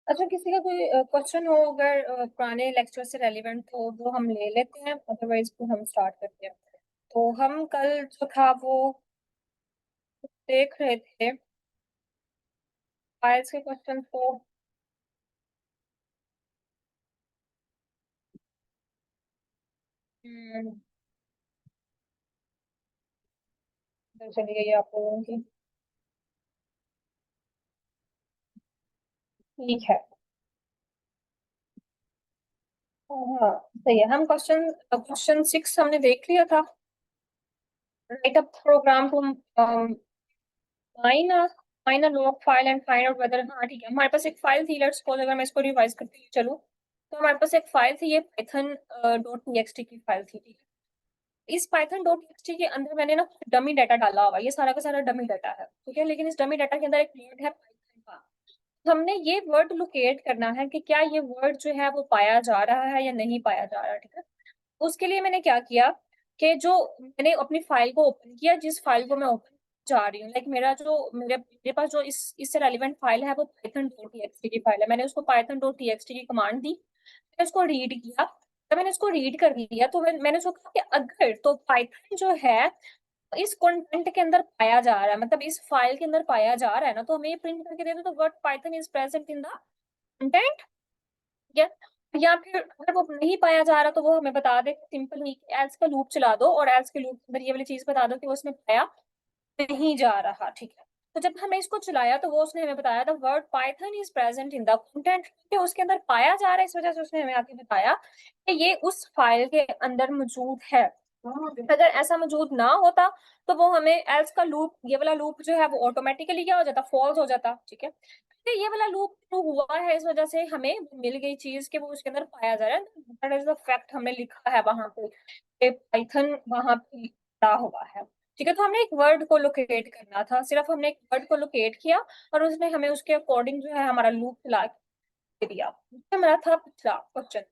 अच्छा, किसी का कोई क्वेश्चन हो अगर पुराने लेक्चर से रेलिवेंट तो वो हम ले लेते हैं, अदरवाइज फिर हम स्टार्ट करते हैं। तो हम कल जो था वो देख रहे थे फाइल्स के क्वेश्चन को। हम्म, तो चलिए ये आप लोगों की ठीक है। हाँ सही है। हम क्वेश्चन क्वेश्चन 6 हमने देख लिया था। Write up program to mine mine a log file and find out whether. हाँ ठीक है, हमारे पास एक फाइल थी। लेट्स सपोज अगर मैं इसको रिवाइज करती हूँ चलो, तो हमारे पास एक फाइल थी, ये पाइथन .txt की फाइल थी। ठीक है, इस पाइथन .txt के अंदर मैंने ना डमी डाटा डाला हुआ है, ये सारा का सारा डमी डाटा है। ठीक है, लेकिन इस डमी डाटा के अंदर एक वर्ड है पाइथन का। हमने ये वर्ड लोकेट करना है कि क्या ये वर्ड जो है वो पाया जा रहा है या नहीं पाया जा रहा है। ठीक है, उसके लिए मैंने क्या किया कि जो मैंने अपनी फाइल को ओपन किया, जिस फाइल को मैं ओपन जा रही हूँ, लाइक मेरे पास जो इससे रेलिवेंट फाइल है वो पाइथन .txt की फाइल है। मैंने उसको पाइथन .txt की कमांड दी, मैंने उसको रीड किया। जब मैंने उसको रीड कर लिया तो मैंने उसको कहा कि अगर तो पाइथन जो है इस कंटेंट के अंदर पाया जा रहा है, मतलब इस फाइल के अंदर पाया जा रहा है ना, तो हमें ये प्रिंट करके दे दो, तो word Python is present in the content. या या फिर अगर वो नहीं पाया जा रहा तो वो हमें बता दे सिंपल ही एल्स का लूप चला दो, और एल्स के लूप के अंदर ये वाली चीज बता दो कि वो उसमें पाया नहीं जा रहा। ठीक है, तो जब हमने इसको चलाया तो वो उसने हमें बताया था word Python is present in the content, कि उसके अंदर पाया जा रहा है। इस वजह से उसने हमें आके बताया कि ये उस फाइल के अंदर मौजूद है। अगर ऐसा मौजूद ना होता तो वो हमें एल्स का लूप, ये वाला लूप जो है वो ऑटोमेटिकली क्या हो जाता, फॉल्स हो जाता। ठीक है, तो ये वाला लूप जो हुआ है इस वजह से हमें मिल गई चीज कि वो उसके अंदर पाया जा रहा है। दैट इज द फैक्ट हमने लिखा है वहां पे, पाइथन वहां पे पड़ा हुआ है। ठीक है, तो हमने एक वर्ड को लोकेट करना था, सिर्फ हमने एक वर्ड को लोकेट किया और उसने हमें उसके अकॉर्डिंग जो है हमारा लूप चला के दिया। हमारा था पिछला क्वेश्चन।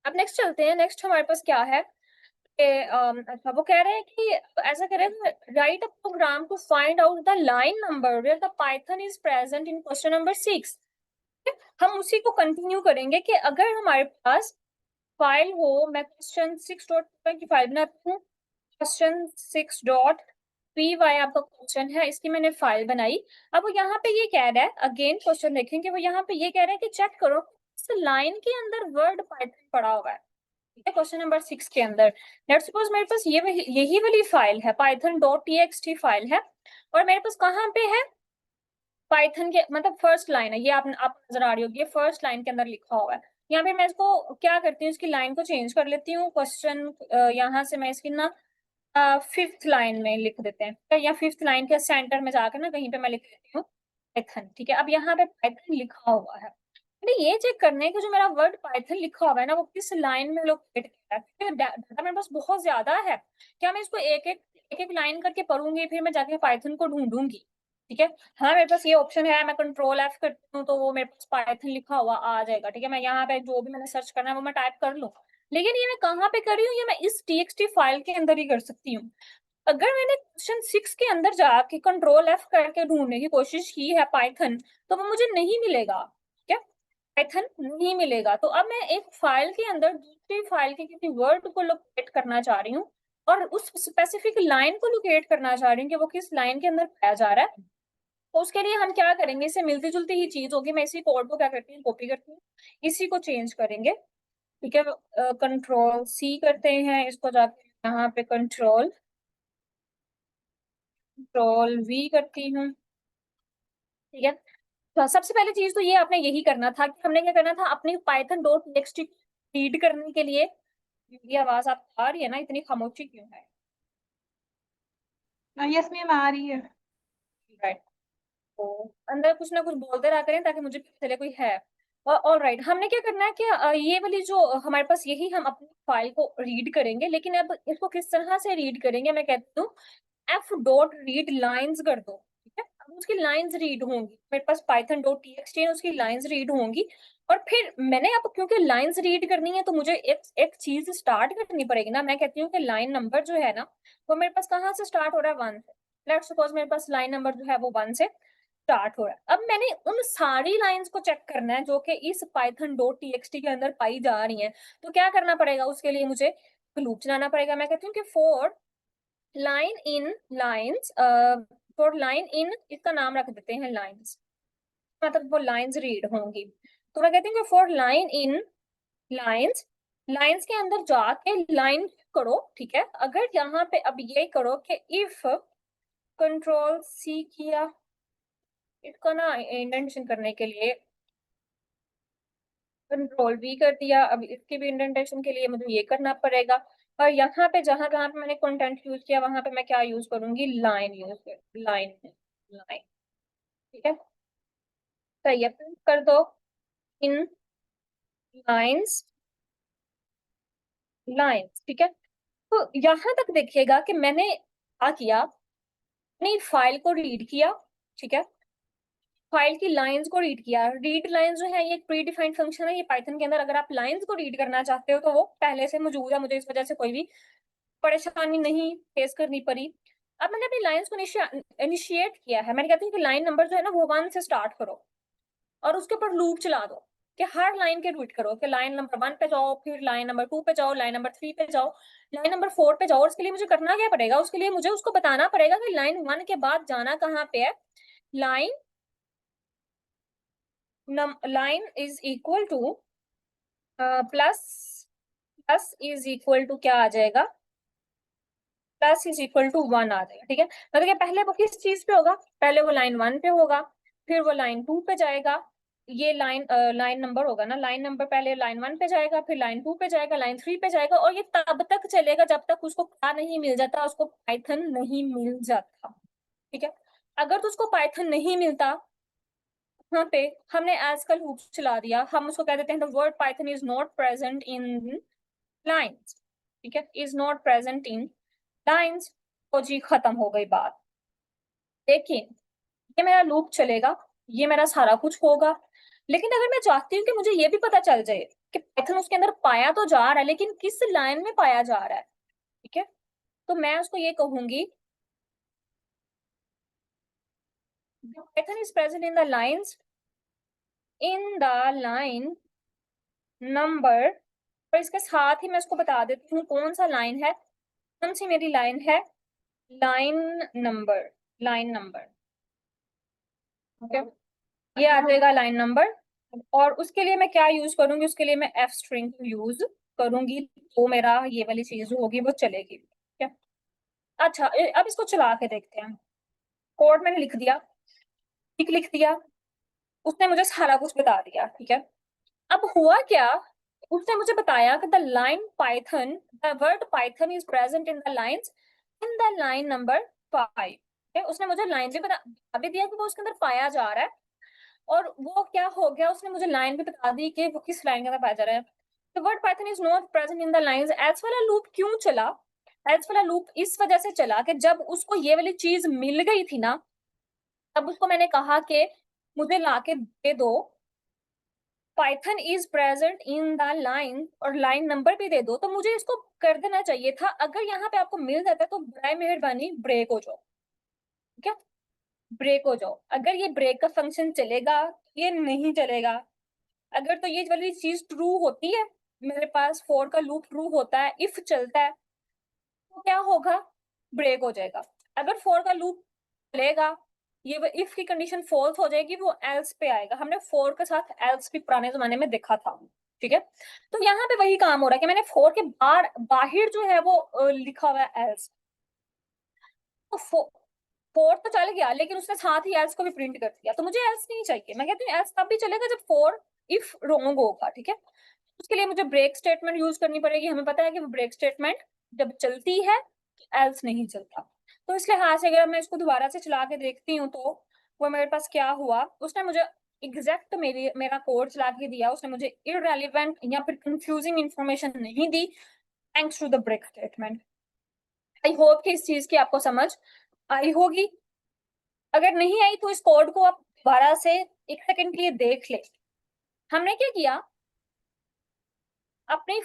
अब नेक्स्ट चलते हैं। नेक्स्ट हमारे पास क्या है कि अच्छा वो कह रहे हैं कि ऐसा कह रहे हैं write a program to find out the line number where the Python is present in question number 6। हम उसी को कंटिन्यू करेंगे कि अगर हमारे पास फाइल हो, मैं क्वेश्चन 6 की फाइल बनाती हूँ। क्वेश्चन 6.py आपका क्वेश्चन है, इसकी मैंने फाइल बनाई। अब वो यहाँ पे ये कह रहा है, अगेन क्वेश्चन देखेंगे, वो यहाँ पे ये कह रहे हैं कि चेक करो इस लाइन के अंदर वर्ड पाइथन पड़ा हुआ है। ठीक है, क्वेश्चन नंबर 6 के अंदर लेट्स सपोज मेरे पास यही वाली फाइल है, पाइथन .txt फाइल है, और मेरे पास कहाँ पे है, पाइथन के मतलब फर्स्ट लाइन है ये, आप नजर आ रही होगी, ये फर्स्ट लाइन के अंदर लिखा हुआ है। यहाँ पे मैं इसको क्या करती हूँ, इसकी लाइन को चेंज कर लेती हूँ। क्वेश्चन यहाँ से मैं इसकी ना फिफ्थ लाइन में लिख देते हैं, या फिफ्थ लाइन के सेंटर में जाकर ना कहीं पे मैं लिख देती हूँ पाइथन। ठीक है, अब यहाँ पे पाइथन लिखा हुआ है, मैंने ये चेक करना है कि जो मेरा वर्ड पाइथन लिखा हुआ है ना वो किस लाइन में लोकेट किया है, क्योंकि डाटा मेरे पास बहुत ज्यादा है। क्या मैं इसको एक एक लाइन करके पढ़ूंगी फिर मैं जाके पाइथन को ढूंढूंगी। ठीक है, हाँ मेरे पास ये ऑप्शन है, मैं कंट्रोल F करती हूँ तो वो मेरे पास पाइथन लिखा हुआ आ जाएगा। ठीक है, मैं यहाँ पे जो भी मैंने सर्च करना है वो मैं टाइप कर लूँ, लेकिन ये मैं कहाँ पे कर रही हूँ, ये मैं इस txt फाइल के अंदर ही कर सकती हूँ। अगर मैंने क्वेश्चन 6 के अंदर जाके कंट्रोल F करके ढूंढने की कोशिश की है पाइथन, तो वो मुझे नहीं मिलेगा। क्या, पाइथन नहीं मिलेगा। तो अब मैं एक फाइल के अंदर दूसरी फाइल के किसी वर्ड को लोकेट करना चाह रही हूँ, और उस स्पेसिफिक लाइन को लोकेट करना चाह रही हूँ कि वो किस लाइन के अंदर पाया जा रहा है। तो उसके लिए हम क्या करेंगे, इससे मिलती जुलती ही चीज होगी। मैं इसी कोड को क्या करती हूँ, कॉपी करती हूँ, इसी को चेंज करेंगे। ठीक है, कंट्रोल C करते हैं, इसको जाके यहाँ पे कंट्रोल कंट्रोल V करती हूँ। ठीक है, तो सबसे पहले चीज तो ये आपने यही करना था कि हमने क्या करना था, अपनी पाइथन .txt रीड करने के लिए। ये आवाज आप आ रही है ना, इतनी खामोशी क्यों है? यस मैम आ रही है। राइट, तो अंदर कुछ ना कुछ बोलते रहा करें ताकि मुझे पता चले कोई है। ऑल राइट, हमने क्या करना है कि ये वाली जो हमारे पास यही हम अपनी फाइल को रीड करेंगे, लेकिन अब इसको किस तरह से रीड करेंगे, मैं कहती हूँ f.read लाइंस कर दो। ठीक है, अब उसकी लाइंस रीड होंगी, मेरे पास पाइथन .txt है, उसकी लाइंस रीड होंगी। और फिर मैंने अब क्योंकि लाइंस रीड करनी है तो मुझे एक एक चीज स्टार्ट करनी पड़ेगी ना। मैं कहती हूँ कि लाइन नंबर जो है ना वो मेरे पास कहाँ से स्टार्ट हो रहा है, 1 से। लेट्स सपोज मेरे पास लाइन नंबर जो है वो 1 से, स्टार्ट हो रहा है। अब मैंने उन सारी लाइंस को चेक करना है जो कि इस पाइथन डॉट टीएक्सटी के अंदर पाई जा रही हैं। तो क्या करना पड़ेगा, उसके लिए मुझे लूप चलाना पड़ेगा। मैं कहती हूँ कि for line in lines, for line in, इसका नाम रख देते हैं लाइंस, मतलब वो लाइंस रीड होंगी। तो मैं कहती हूँ कि for line in lines, lines के अंदर जाके लाइन करो, ठीक है। अगर यहाँ पे अब ये करो कि इफ कंट्रोल सी किया, इसको ना इंडेंटेशन करने के लिए कंट्रोल वी कर दिया, अब इसकी भी इंडेंटेशन के लिए मुझे ये करना पड़ेगा। और यहाँ पे जहां जहां पे मैंने कंटेंट यूज किया वहां पे मैं क्या यूज करूंगी, लाइन यूज कर, लाइन, लाइन, ठीक है। सही है, प्रिंट कर दो इन लाइंस, लाइंस, ठीक है। तो यहां तक देखिएगा कि मैंने क्या किया, अपनी फाइल को रीड किया, ठीक है। फाइल की लाइंस को रीड किया। रीड लाइंस जो है ये एक प्री डिफाइंड फंक्शन है ये पाइथन के अंदर। अगर आप लाइंस को रीड करना चाहते हो तो वो पहले से मौजूद है, मुझे इस वजह से कोई भी परेशानी नहीं फेस करनी पड़ी। अब मैंने अपनी लाइंस को इनिशिएट किया है। मैंने कहती हूँ कि लाइन नंबर जो है ना वो 1 से स्टार्ट करो और उसके ऊपर लूप चला दो कि हर लाइन के रीड करो कि लाइन नंबर 1 पे जाओ, फिर लाइन नंबर 2 पे जाओ, लाइन नंबर 3 पे जाओ, लाइन नंबर 4 पे जाओ। और उसके लिए मुझे करना क्या पड़ेगा, उसके लिए मुझे उसको बताना पड़ेगा कि लाइन 1 के बाद जाना कहाँ पे है। Line line is equal to plus, plus is equal to क्या आ जाएगा, प्लस इज इक्वल टू 1 आ जाएगा, ठीक है। मतलब कि पहले वो किस चीज पे होगा, पहले वो लाइन 1 पे होगा, फिर वो लाइन 2 पे जाएगा। ये लाइन लाइन नंबर होगा ना, लाइन नंबर पहले लाइन 1 पे जाएगा, फिर लाइन 2 पे जाएगा, लाइन 3 पे जाएगा। और ये तब तक चलेगा जब तक उसको क्या नहीं मिल जाता, उसको पाइथन नहीं मिल जाता, ठीक है। अगर तो उसको पाइथन नहीं मिलता, यहाँ पे हमने एज का लूप चला दिया, हम उसको कह देते हैं the word Python is not present in lines, ठीक है, is not present in lines. तो जी खत्म हो गई बात। देखिए ये मेरा लूप चलेगा, ये मेरा सारा कुछ होगा। लेकिन अगर मैं चाहती हूँ कि मुझे ये भी पता चल जाए कि पाइथन उसके अंदर पाया तो जा रहा है लेकिन किस लाइन में पाया जा रहा है, ठीक है, तो मैं उसको ये कहूंगी Python is present in the lines, in the line number. और इसके साथ ही मैं उसको बता देती हूँ कौन सा लाइन है, कौन सी मेरी लाइन है, line number, line number, okay. ये आ जाएगा लाइन नंबर। और उसके लिए मैं क्या यूज करूंगी, उसके लिए मैं एफ स्ट्रिंग यूज करूंगी, तो मेरा ये वाली चीज जो होगी वो चलेगी, ठीक है। अच्छा अब इसको चला के देखते हैं। कोड मैंने लिख दिया, ठीक लिख दिया, उसने मुझे सारा कुछ बता दिया, ठीक है। अब हुआ क्या, उसने मुझे बताया कि the line Python, the word Python is present in the lines, in the line number 5। उसने मुझे लाइन भी बता भी दिया कि वो उसके अंदर पाया जा रहा है। और वो क्या हो गया, उसने मुझे लाइन भी बता दी कि वो किस लाइन के अंदर पाया जा रहा है। The word Python is not present in the lines. As वाला लूप क्यों चला, एज वाला लूप इस वजह से चला कि जब उसको ये वाली चीज मिल गई थी ना, तब उसको मैंने कहा कि मुझे लाके दे दो Python is present in the line, और लाइन नंबर भी दे दो। तो मुझे इसको कर देना चाहिए था। अगर यहाँ पे आपको मिल जाता तो बराए मेहरबानी ब्रेक हो जाओ, ठीक है, ब्रेक हो जाओ। अगर ये ब्रेक का फंक्शन चलेगा, ये नहीं चलेगा। अगर तो ये वाली चीज ट्रू होती है, मेरे पास फॉर का लूप ट्रू होता है, इफ चलता है, तो क्या होगा, ब्रेक हो जाएगा। अगर फॉर का लूप चलेगा, ये इफ की कंडीशन फॉल्स हो जाएगी, वो एल्स पे आएगा। हमने फॉर के साथ एल्स भी पुराने जमाने में देखा था, ठीक है। तो यहाँ पे वही काम हो रहा है कि मैंने फॉर के बाहर जो है वो लिखा हुआ है एल्स। तो फोर तो चल गया लेकिन उसने साथ ही एल्स को भी प्रिंट कर दिया। तो मुझे एल्स नहीं चाहिए। मैं कहती हूँ एल्स तब भी चलेगा जब फोर इफ रॉन्ग होगा, ठीक है। उसके लिए मुझे ब्रेक स्टेटमेंट यूज करनी पड़ेगी। हमें पता है कि वो ब्रेक स्टेटमेंट जब चलती है एल्स नहीं चलता। तो इस लिहाज से अगर मैं इसको दोबारा से चला के देखती हूँ तो वो मेरे पास क्या हुआ, उसने मुझे एग्जैक्ट मेरा कोड चला के दिया। उसने मुझे इररेलेवेंट या फिर कंफ्यूजिंग इंफॉर्मेशन नहीं दी, thanks to the break statement. I hope कि इस चीज की आपको समझ आई होगी। अगर नहीं आई तो इस कोड को आप दोबारा से 1 सेकंड के लिए देख ले। हमने क्या किया, अपनी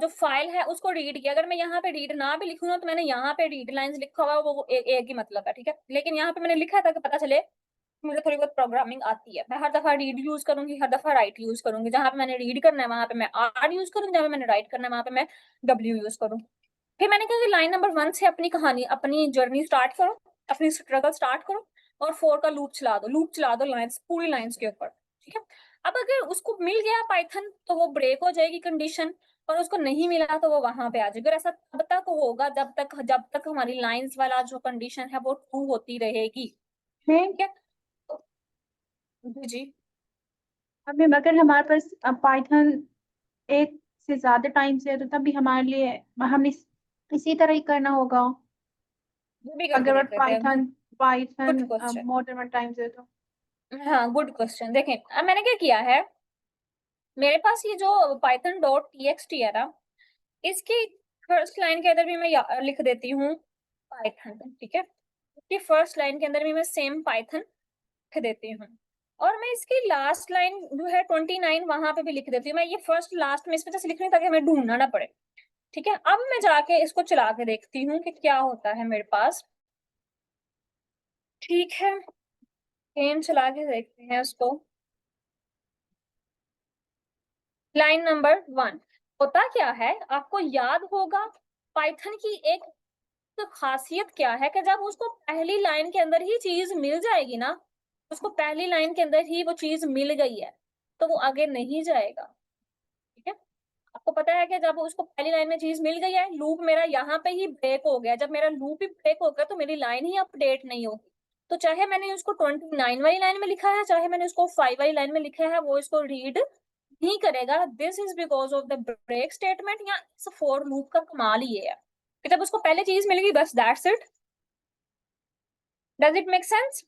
जो फाइल है उसको रीड किया। अगर मैं यहाँ पे रीड ना भी लिखूँ ना तो मैंने यहाँ पे रीड लाइंस लिखा हुआ है, वो एक ही मतलब है, ठीक है। लेकिन यहाँ पे मैंने लिखा था कि पता चले मुझे थोड़ी बहुत प्रोग्रामिंग आती है, मैं हर दफा रीड यूज करूंगी, हर दफा राइट यूज करूंगी, जहां पे मैंने रीड करना है वहां पे मैं आर यूज करूंगी, जहां पे मैंने राइट करना है वहां पे मैं डब्ल्यू यूज करूँ। फिर मैंने कहा कि लाइन नंबर 1 से अपनी कहानी, अपनी जर्नी स्टार्ट करो, अपनी स्ट्रगल स्टार्ट करो, और 4 का लूप चला दो लाइंस, पूरी लाइंस के ऊपर, ठीक है। अब अगर उसको मिल गया पाइथन तो वो ब्रेक हो जाएगी कंडीशन, और उसको नहीं मिला तो वो वहां पे आ जाएगा। ऐसा तब तक होगा जब तक हमारी लाइंस वाला जो कंडीशन है वो ट्रू होती रहेगी, मैम ठीक है। जी जी। अभी अगर हमारे पास पाइथन एक से ज्यादा टाइम से है तो तभी हमारे लिए हमें इसी तरह ही करना होगा। वो भी करके अगर देख लेते हैं। Python good Python question. More than one time से तो। हाँ गुड क्वेश्चन। देखें अब मैंने क्या किया है, मेरे पास ये जो पाइथन डॉट टीएक्सटी है ना, इसकी फर्स्ट लाइन के अंदर भी मैं लिख देती हूँ पाइथन, ठीक है। इसकी फर्स्ट लाइन के अंदर भी मैं सेम पाइथन लिख देती हूँ, और मैं इसकी लास्ट लाइन जो है 29 वहां पे भी लिख देती हूँ। मैं ये फर्स्ट लास्ट में इस वजह से लिख रही हूँ ताकि हमें ढूंढना ना पड़े, ठीक है। अब मैं जाके इसको चला के देखती हूँ कि क्या होता है मेरे पास, ठीक है। पेन चला के देखते हैं उसको। लाइन नंबर 1 होता क्या है आपको याद होगा, पाइथन की एक खासियत क्या है कि जब उसको पहली लाइन के अंदर ही चीज मिल जाएगी ना, उसको पहली लाइन के अंदर ही वो चीज मिल गई है तो वो आगे नहीं जाएगा, ठीक है। आपको पता है कि जब उसको पहली लाइन में चीज मिल गई है, लूप मेरा यहाँ पे ही ब्रेक हो गया, जब मेरा लूप ही ब्रेक हो गया तो मेरी लाइन ही अपडेट नहीं होगी। तो चाहे मैंने उसको 29 वाली लाइन में लिखा है, चाहे मैंने उसको 5 वाली लाइन में लिखा है, वो इसको रीड नहीं करेगा। This is because of the break statement, या इस फॉर लूप का कमाल ये है कि जब उसको पहले चीज मिलेगी बस that's it. Does it make sense?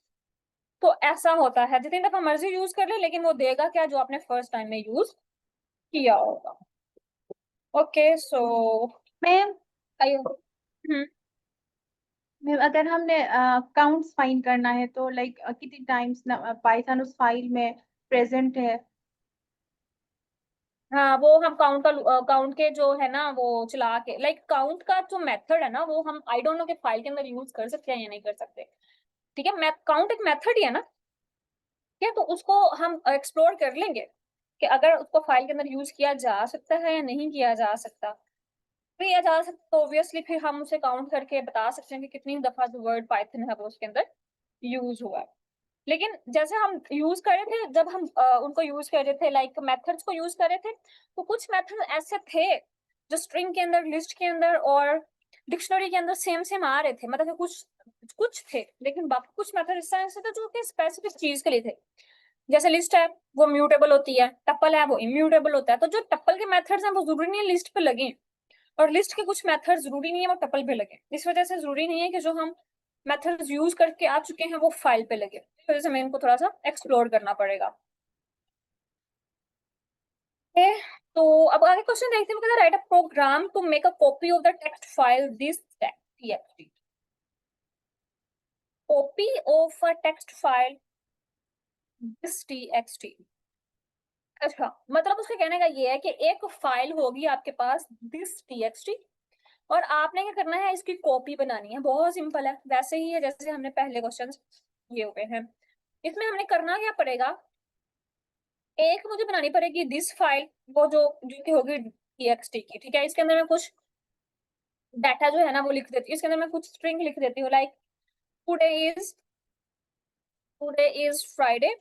तो ऐसा होता है, जितनी दफा मर्जी यूज कर ले लेकिन वो देगा क्या, जो आपने फर्स्ट टाइम में यूज किया होगा। ओके सो मैम आइए। मैम अगर हमने काउंट्स फाइंड करना है तो लाइक कितनी टाइम्स पाइथन उस फाइल में प्रेजेंट है। हाँ वो हम काउंट के जो है ना वो चला के, लाइक काउंट का जो मेथड है ना वो हम आई डोंट नो कि फाइल के अंदर यूज कर सकते हैं या नहीं कर सकते, ठीक है। काउंट एक मेथड ही है ना, ठीक है। तो उसको हम एक्सप्लोर कर लेंगे कि अगर उसको फाइल के अंदर यूज किया जा सकता है या नहीं किया जा सकता। किया जा सकता तो ऑब्वियसली फिर हम उसे काउंट करके बता सकते हैं कि कितनी दफा जो वर्ड पाइथन है वो उसके अंदर यूज हुआ है। लेकिन जैसे हम यूज कर रहे थे, जब हम उनको यूज कर रहे थे, लाइक मेथड्स को यूज कर रहे थे, तो कुछ मेथड ऐसे थे जो स्ट्रिंग के अंदर, लिस्ट के अंदर और डिक्शनरी के अंदर सेम सेम आ रहे थे, मतलब कि कुछ कुछ थे, लेकिन बाकी कुछ मेथड ऐसे थे जो कि स्पेसिफिक चीज के लिए थे। जैसे लिस्ट है वो म्यूटेबल होती है, टप्पल है वो इम्यूटेबल होता है। तो जो टप्पल के मेथड्स हैं वो जरूरी नहीं है लिस्ट पे लगे, और लिस्ट के कुछ मेथड जरूरी नहीं है वो टपल पे लगे। इस वजह से जरूरी नहीं है कि जो हम मेथड्स यूज करके आ चुके हैं वो फाइल पे लगे, इस वजह से हमें इनको थोड़ा सा एक्सप्लोर करना पड़ेगा। Okay, तो अब आगे क्वेश्चन देखते हैं। Write a program to make a copy of the text file this txt, copy of a text file this txt। अच्छा, मतलब उसके कहने का ये है कि एक फाइल होगी आपके पास दिस txt, और आपने क्या करना है, इसकी कॉपी बनानी है। बहुत सिंपल है, वैसे ही है जैसे हमने पहले क्वेश्चन किए हुए हैं। इसमें हमने करना क्या पड़ेगा, एक मुझे बनानी पड़ेगी दिस फाइल, वो जो कि होगी txt की, ठीक है। इसके अंदर मैं कुछ डाटा जो है ना वो लिख देती हूँ, इसके अंदर मैं कुछ स्ट्रिंग लिख देती हूँ, like today is today is Friday,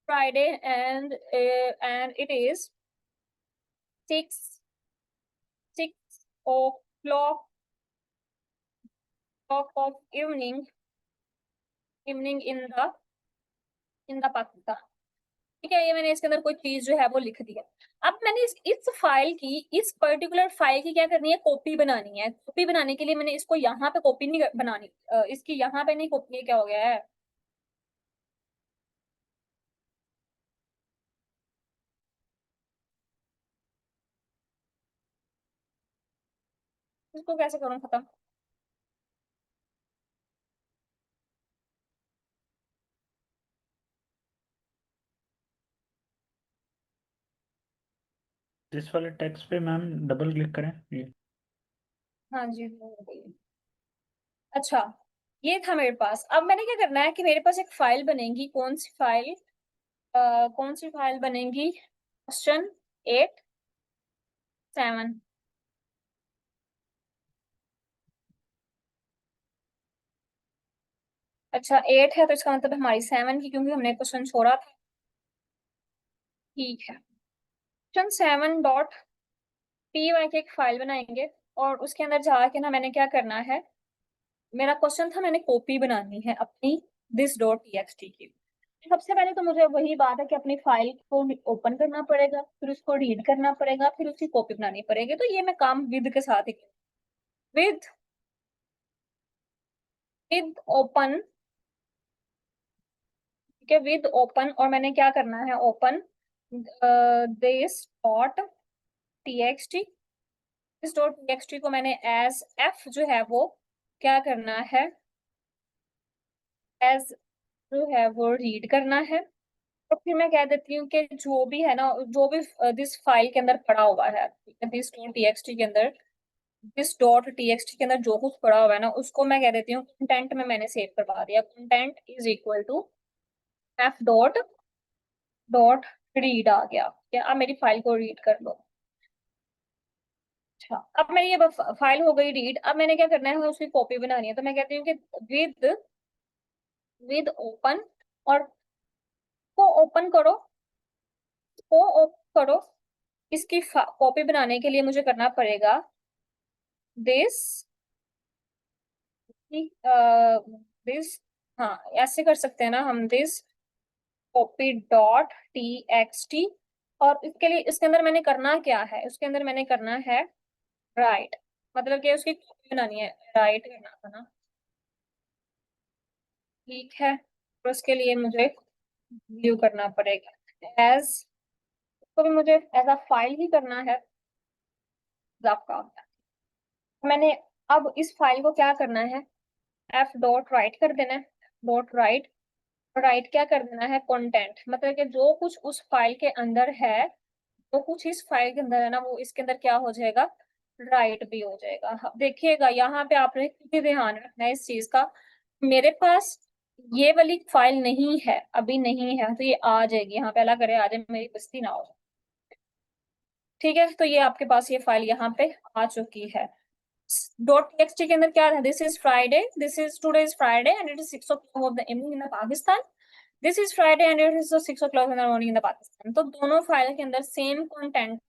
Friday and it is 6 o'clock of evening in the Pakistan, ठीक है। ये मैंने इसके अंदर कोई चीज जो है वो लिख दिया। अब मैंने इस फाइल की, इस पर्टिकुलर फाइल की क्या करनी है, कॉपी बनानी है। कॉपी बनाने के लिए मैंने इसको यहाँ पे कॉपी नहीं बनानी, इसकी यहाँ पे नहीं कॉपी, क्या हो गया है, इसको कैसे करूँ खत्म। इस वाले टेक्स्ट पे मैम डबल क्लिक करें ये। हाँ जी हो गई। अच्छा ये था मेरे पास। अब मैंने क्या करना है कि मेरे पास एक फाइल बनेगी। कौन सी फाइल बनेगी? क्वेश्चन 8 7। अच्छा 8 है तो इसका मतलब हमारी 7 की, क्योंकि हमने क्वेश्चन छोड़ा था। ठीक है, क्वेश्चन 7.py की एक फाइल बनाएंगे और उसके अंदर जाके ना मैंने क्या करना है, मेरा क्वेश्चन था मैंने कॉपी बनानी है अपनी this.txt की। सबसे पहले तो मुझे वही बात है कि अपनी फाइल को ओपन करना पड़ेगा, फिर उसको रीड करना पड़ेगा, फिर उसकी कॉपी बनानी पड़ेगी। तो ये मैं काम विद के साथ ही विद विद ओपन, ठीक है, विद ओपन। और मैंने क्या करना है, ओपन this.txt। this.txt को मैंने एज एफ जो है वो क्या करना है, एज जो है वो रीड करना है। और फिर मैं कह देती हूँ कि जो भी है ना, जो भी दिस फाइल के अंदर पड़ा हुआ है, दिस डॉट टीएक्सटी के अंदर, दिस डॉट टीएक्सटी के अंदर जो कुछ पड़ा हुआ है ना, उसको मैं कह देती हूँ कंटेंट में मैंने सेव करवा दिया। Content is equal to F dot dot read आ गया। क्या अब मेरी फाइल को रीड कर लो। अच्छा, अब मेरी ये फाइल हो गई रीड। अब मैंने क्या करना है, उसकी कॉपी बनानी है। तो मैं कहती हूँ कि विद विद ओपन, और को ओपन करो, को ओपन करो। इसकी कॉपी बनाने के लिए मुझे करना पड़ेगा दिस दिस, हाँ ऐसे कर सकते हैं ना हम, this copy dot T X T. और इसके लिए इसके अंदर मैंने करना क्या है, उसके अंदर मैंने करना है राइट, मतलब कि उसकी कॉपी बनानी है, राइट करना था ना। ठीक है, तो उसके लिए मुझे व्यू करना पड़ेगा एज, तो भी मुझे एज अ फाइल ही करना है आपका। मैंने अब इस फाइल को क्या करना है, एफ डॉट राइट कर देना है, डॉट राइट। राइट क्या कर देना है, कंटेंट, मतलब कि जो कुछ उस फाइल के अंदर है, जो कुछ इस फाइल के अंदर है ना, वो इसके अंदर क्या हो जाएगा, राइट भी हो जाएगा। देखिएगा यहाँ पे आपने भी ध्यान रखना है इस चीज का। मेरे पास ये वाली फाइल नहीं है, अभी नहीं है, तो ये आ जाएगी यहाँ पे, अल्लाह करे आ जाए, मेरी बस्ती ना हो। ठीक है, तो ये आपके पास ये फाइल यहाँ पे आ चुकी है। डॉट टीएक्सटी के अंदर क्या है, this is Friday, this is today is Friday and it is 6 o'clock of the evening in the Pakistan. This is Friday and it is 6 o'clock in the morning in the Pakistan. तो दोनों file के अंदर same content.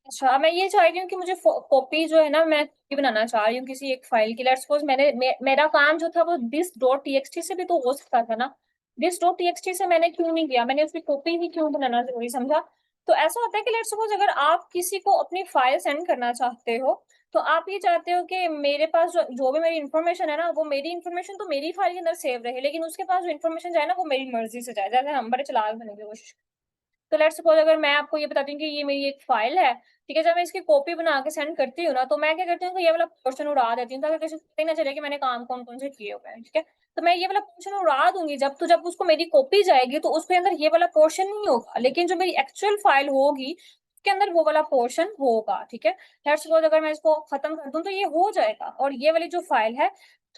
अच्छा, अब मैं ये चाह रही हूँ कि मुझे कॉपी जो है ना, मैं कॉपी बनाना चाह रही हूँ किसी एक फाइल की। लेट्स सपोज मेरा काम जो था वो दिस डॉट टीएक्सटी से भी तो हो सकता था ना। दिस डॉट टीएक्सटी से मैंने क्यों नहीं किया, मैंने उसकी कॉपी ही क्यों बनाना जरूरी समझा। तो ऐसा होता है कि लेट्स सपोज अगर आप किसी को अपनी फाइल सेंड करना चाहते हो, तो आप ये चाहते हो कि मेरे पास जो भी मेरी इन्फॉर्मेशन है ना, वो मेरी इन्फॉर्मेशन तो मेरी फाइल के अंदर सेव रहे, लेकिन उसके पास जो इन्फॉर्मेशन जाए ना, वो मेरी मर्जी से जाए। जैसे हम बड़े चालाक बनने की कोशिश, तो लेट्स सपोज अगर मैं आपको ये बताती हूँ कि ये मेरी एक फाइल है, ठीक है, जब मैं इसकी कॉपी बना के सेंड करती हूँ ना, तो मैं क्या करती हूँ कि ये वाला पोर्शन उड़ा देती हूँ ताकि किसी को पता ही ना चले कि मैंने काम कौन कौन से किए हुए हैं, ठीक है। तो मैं ये वाला पोर्शन उड़ा दूंगी, जब उसको मेरी कॉपी जाएगी तो उसके अंदर ये वाला पोर्शन नहीं होगा, लेकिन जो मेरी एक्चुअल फाइल होगी उसके अंदर वो वाला पोर्शन होगा, ठीक है। लेट्स सपोज अगर मैं इसको खत्म कर दूं तो ये हो जाएगा, और ये वाली जो फाइल है,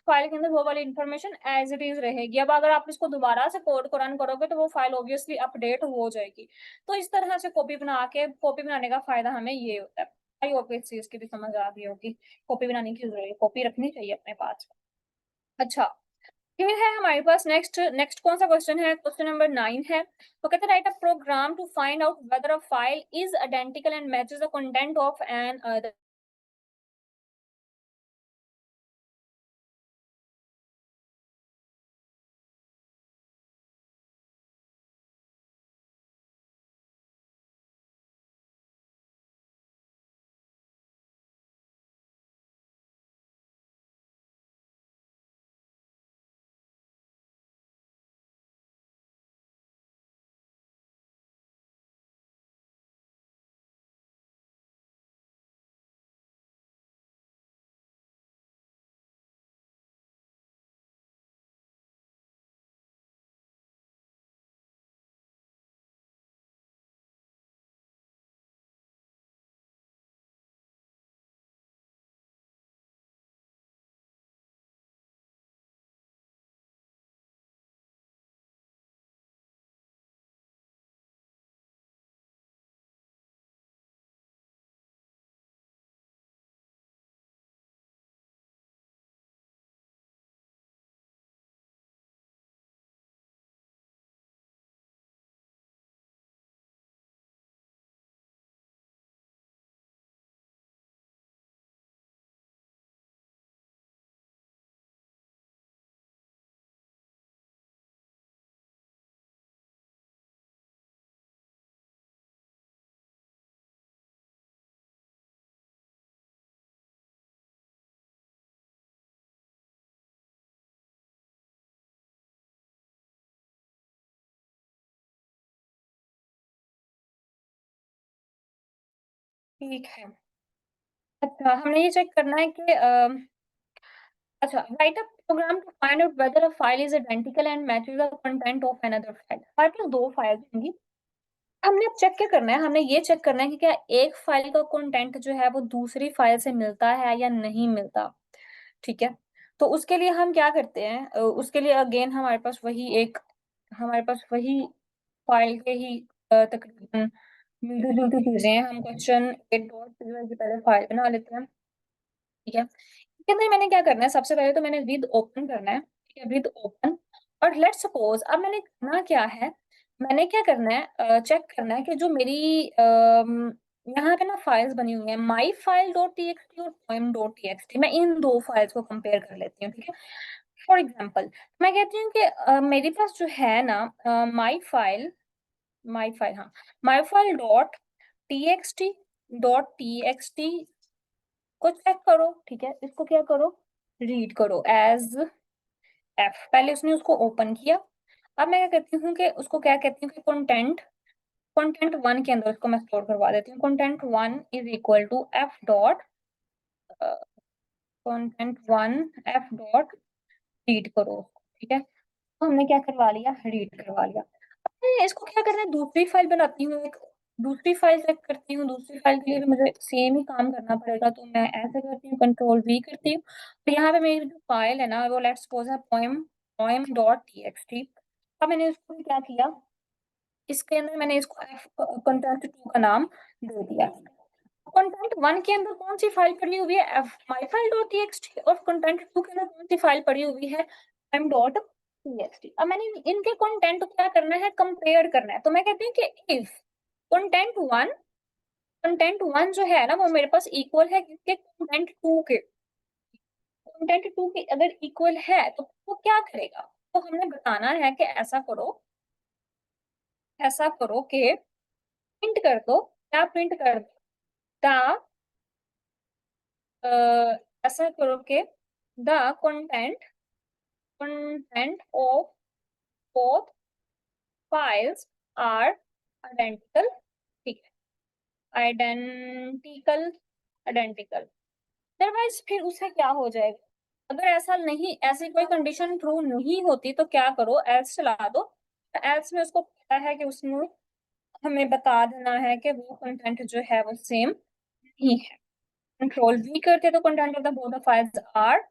फाइल के अंदर वो वाली इंफॉर्मेशन एज इट इज रहेगी। अब अगर आप इसको दोबारा से कोड को रन करोगे तो वो फाइल ऑब्वियसली अपडेट हो जाएगी। तो इस तरह से कॉपी बनाने का फायदा हमें ये होता है। आई होप इस चीज की भी समझ आ गई होगी, कॉपी बनाने की जरूरत है, कॉपी रखनी चाहिए अपने पास। अच्छा, फिर है हमारे पास नेक्स्ट नेक्स्ट कौन सा क्वेश्चन है, क्वेश्चन नंबर 9 है। तो कहते हैं write a program to find out whether a file is identical and matches the content of an other. ठीक है। अच्छा, हमने ये चेक करना है कि अच्छा, write a program to find out whether a file is identical and matches the content of another file. हमारे पास दो फाइल्स होंगी, हमने अब चेक क्या करना है, हमने ये चेक करना है कि क्या एक फाइल का कंटेंट जो है वो दूसरी फाइल से मिलता है या नहीं मिलता, ठीक है। तो उसके लिए हम क्या करते हैं, उसके लिए अगेन हमारे पास वही फाइल के ही तकरीबन मिलती जुलती चीजें हैं। हम क्वेश्चन 8 से पहले फाइल बना लेते हैं, ठीक है। इसके अंदर मैंने क्या करना है, सबसे पहले तो मैंने विद ओपन करना है, ठीक है, विद ओपन। और लेट्स सपोज अब मैंने करना क्या है, मैंने क्या करना है, चेक करना है कि जो मेरी यहाँ पे ना फाइल्स बनी हुई है my file dot T X T और poem dot T X T, मैं इन दो फाइल्स को कंपेयर कर लेती हूँ, ठीक है। फॉर एग्जाम्पल मैं कहती हूँ कि मेरे पास जो है ना माई फाइल हाँ, माई file dot T X T को चेक करो, ठीक है, इसको क्या करो, रीड करो एज एफ। पहले उसने उसको ओपन किया, अब मैं क्या करती हूँ कि उसको क्या कहती हूँ कि कंटेंट 1 के अंदर उसको मैं स्टोर करवा देती हूँ। Content 1 is equal to F dot content 1 F dot read करो, ठीक है। तो हमने क्या करवा लिया, रीड करवा लिया। अब मैं इसको क्या करना है, दूसरी फाइल बनाती हूँ, एक दूसरी फाइल चेक करती हूँ, दूसरी फाइल के लिए भी मुझे सेम ही काम करना पड़ेगा, तो मैं ऐसे करती हूँ, कंट्रोल वी करती हूँ। तो यहाँ पे मेरी जो फाइल है ना वो लेट्स सपोज है poem poem dot T X T. अब मैंने इसको भी क्या किया, इसके अंदर मैंने इसको कंटेंट 2 का नाम दे दिया। कंटेंट 1 के अंदर कौन सी फाइल पड़ी हुई है, F my file dot T X T, और कंटेंट 2 के अंदर कौन सी फाइल पड़ी हुई है, M dot T X T. अब मैंने इनके कंटेंट को क्या करना है, कंपेयर करना है। तो मैं कहती हूँ कि इफ कंटेंट वन जो है ना वो मेरे पास इक्वल है किसके, कंटेंट 2 के, कंटेंट 2 के अगर इक्वल है तो वो क्या करेगा, तो हमने बताना है कि ऐसा करो कि प्रिंट कर दो, क्या प्रिंट कर दो, द ऐसा करो कि the content content of both files are identical, ठीक है, आइडेंटिकल, आइडेंटिकल, अदरवाइज फिर उससे क्या हो जाएगा? अगर ऐसा नहीं, ऐसी कोई कंडीशन ट्रू नहीं होती तो क्या करो, एल्स चला दो। एल्स में उसको पता है कि उसमें हमें बता देना है कि वो कंटेंट जो है वो सेम नहीं है। कंट्रोल वी करते तो content of the both the files are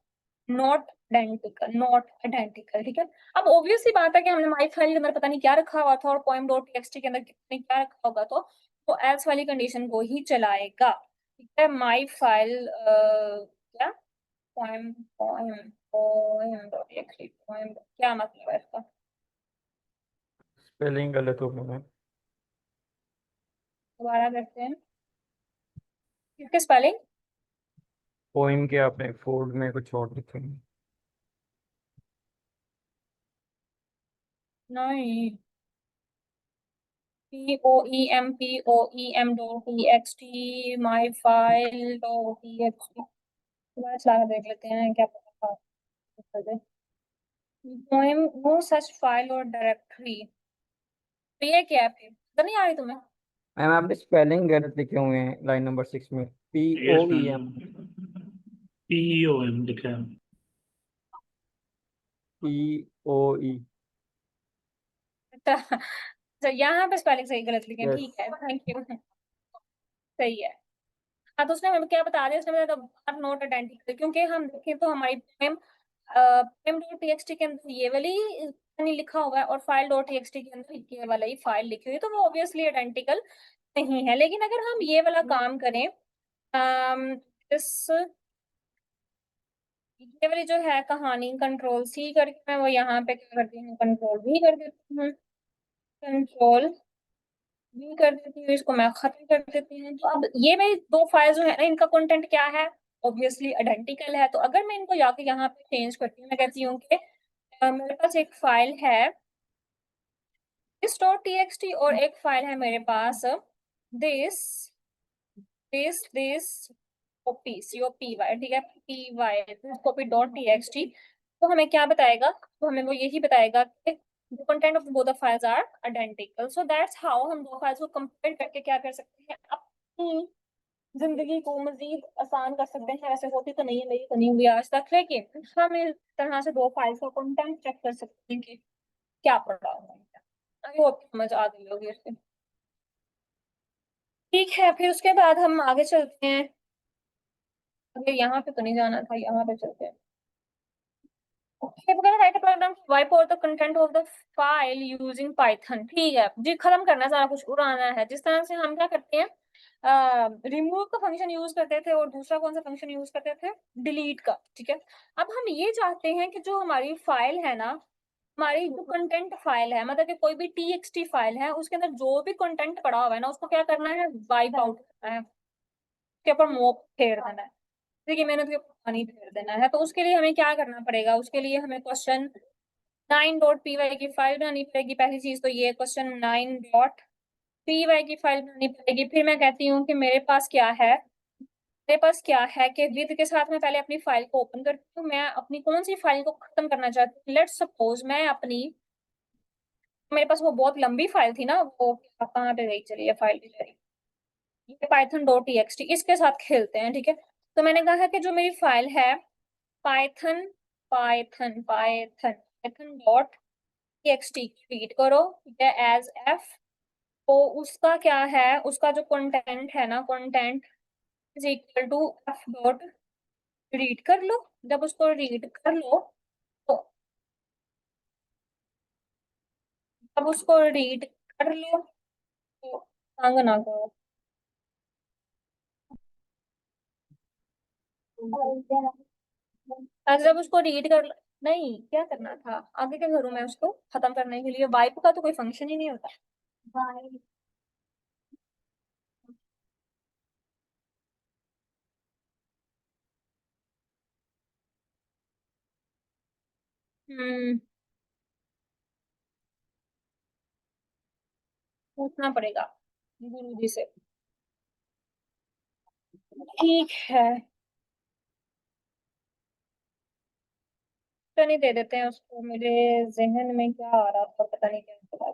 not identical, not identical, ठीक है। अब ऑब्वियस सी बात है कि हमने माई फाइल के अंदर पता नहीं क्या रखा हुआ था और पोएम डॉट टीएक्सटी के अंदर कितने क्या रखा होगा, तो वो एल्स वाली कंडीशन को ही चलाएगा, ठीक है। माई फाइल क्या, poem poem poem dot TXT, poem क्या मतलब है इसका? स्पेलिंग गलत हो गया मैम। दोबारा करते हैं, किसके स्पेलिंग? पोइम के आपने फोर्ड में कुछ और लिखे हैं। नहीं, poem डॉट टीएक्सटी, माई फाइल डॉट टीएक्सटी, दोबारा चला कर देख लेते हैं क्या पता कर दे। पोएम, नो सच फाइल और डायरेक्टरी, तो ये क्या है फिर, तो नहीं आ रही तुम्हें? मैम आपने स्पेलिंग गलत लिखे हुए हैं लाइन नंबर 6 में। Yes, POEM। ma'am. PEOM लिखा है। POE। तो यहाँ पे स्पेलिंग सही गलत लिखे हैं, यस। ठीक है, थैंक यू, सही है। हाँ, तो उसने हमें क्या बता दिया, उसने बताया नॉट आइडेंटिकल, क्योंकि हम देखें तो हमारी पोएम पोएम डॉट टीएक्सटी के अंदर ये वाली नहीं लिखा हुआ है और फाइल डॉट टीएक्सटी के अंदर ये वाला ही फाइल लिखी हुई है, तो वो ऑब्वियसली आइडेंटिकल नहीं है। लेकिन अगर हम ये वाला काम करें, इस ये वाली जो है कहानी कंट्रोल सी करके मैं वो यहाँ पे क्या करती हूँ, कंट्रोल भी कर देती हूँ, कंट्रोल भी कर देती हूँ, इसको मैं खत्म कर देती हूँ। तो अब ये मेरी दो फाइल जो है ना, इनका कंटेंट क्या है, ऑब्वियसली आइडेंटिकल है। तो अगर मैं इनको जाके यहाँ पे चेंज करती हूँ, मैं कहती हूँ कि मेरे पास एक फाइल है दिस डॉट टीएक्सटी और एक फाइल है मेरे पास दिस दिस कॉपी COPY, ठीक है, PY कॉपी डॉट टीएक्सटी। तो हमें क्या बताएगा, तो हमें वो यही बताएगा कि the content of both the files are identical, so that's how हम दो फाइल्स को कंपेयर करके क्या कर सकते हैं, अपनी जिंदगी को मजीद आसान कर सकते हैं। वैसे होती तो नहीं है, मेरी तो नहीं हुई आज तक, लेकिन हम इस तरह से दो फाइल्स का कंटेंट चेक कर सकते हैं कि क्या पढ़ा हुआ है। आई होप समझ आ गई होगी इससे। ठीक है, फिर उसके बाद हम आगे चलते हैं। अगर यहाँ पे तो नहीं जाना था, यहाँ पे चलते हैं। Okay, we're gonna write a program to wipe out the content of the file using Python। ठीक है जी, खत्म करना है, सारा कुछ उड़ाना है। जिस तरह से हम क्या करते हैं, रिमूव का फंक्शन यूज करते थे और दूसरा कौन सा फंक्शन यूज करते थे, डिलीट का, ठीक है। अब हम ये चाहते हैं कि जो हमारी फाइल है ना, हमारी जो कंटेंट फाइल है, मतलब कि कोई भी टीएक्सटी फाइल है, उसके अंदर जो भी कंटेंट पड़ा हुआ है ना, उसको क्या करना है, वाइप आउट करना है, उसके ऊपर मोप फेर देना है, ठीक है, मेहनत के ऊपर पानी फेर देना है। तो उसके लिए हमें क्या करना पड़ेगा, उसके लिए हमें क्वेश्चन 9.py की फाइल बनानी पड़ेगी। पहली चीज तो ये क्वेश्चन 9.py की फाइल बनानी पड़ेगी। फिर मैं कहती हूँ कि मेरे पास क्या है, मेरे पास क्या है कि विद के साथ मैं पहले अपनी फाइल को ओपन करती हूँ। मैं अपनी कौन सी फाइल को खत्म करना चाहती हूँ, लेट्स सपोज मैं अपनी, मेरे पास वो बहुत लंबी फाइल थी ना, वो कहाँ पे गई, चलिए फाइल बेचारी, ये पाइथन डॉट टीएक्सटी, इसके साथ खेलते हैं, ठीक है। तो मैंने कहा है कि जो मेरी फाइल है Python Python Python Python dot TXT read करो, ठीक है, एज एफ। तो उसका क्या है, उसका जो कंटेंट है ना, content is equal to F dot read कर लो। जब उसको रीड कर लो, तो जब उसको रीड कर लो तो तंग ना करो। आज जब उसको रीड कर, नहीं क्या करना था, आगे क्या करूं मैं उसको खत्म करने के लिए, वाइप का तो कोई फंक्शन ही नहीं होता। हम्म, पूछना पड़ेगा गुरु जी से। ठीक है, तो नहीं दे देते हैं उसको, मेरे जहन में क्या आ रहा था पता नहीं क्या था।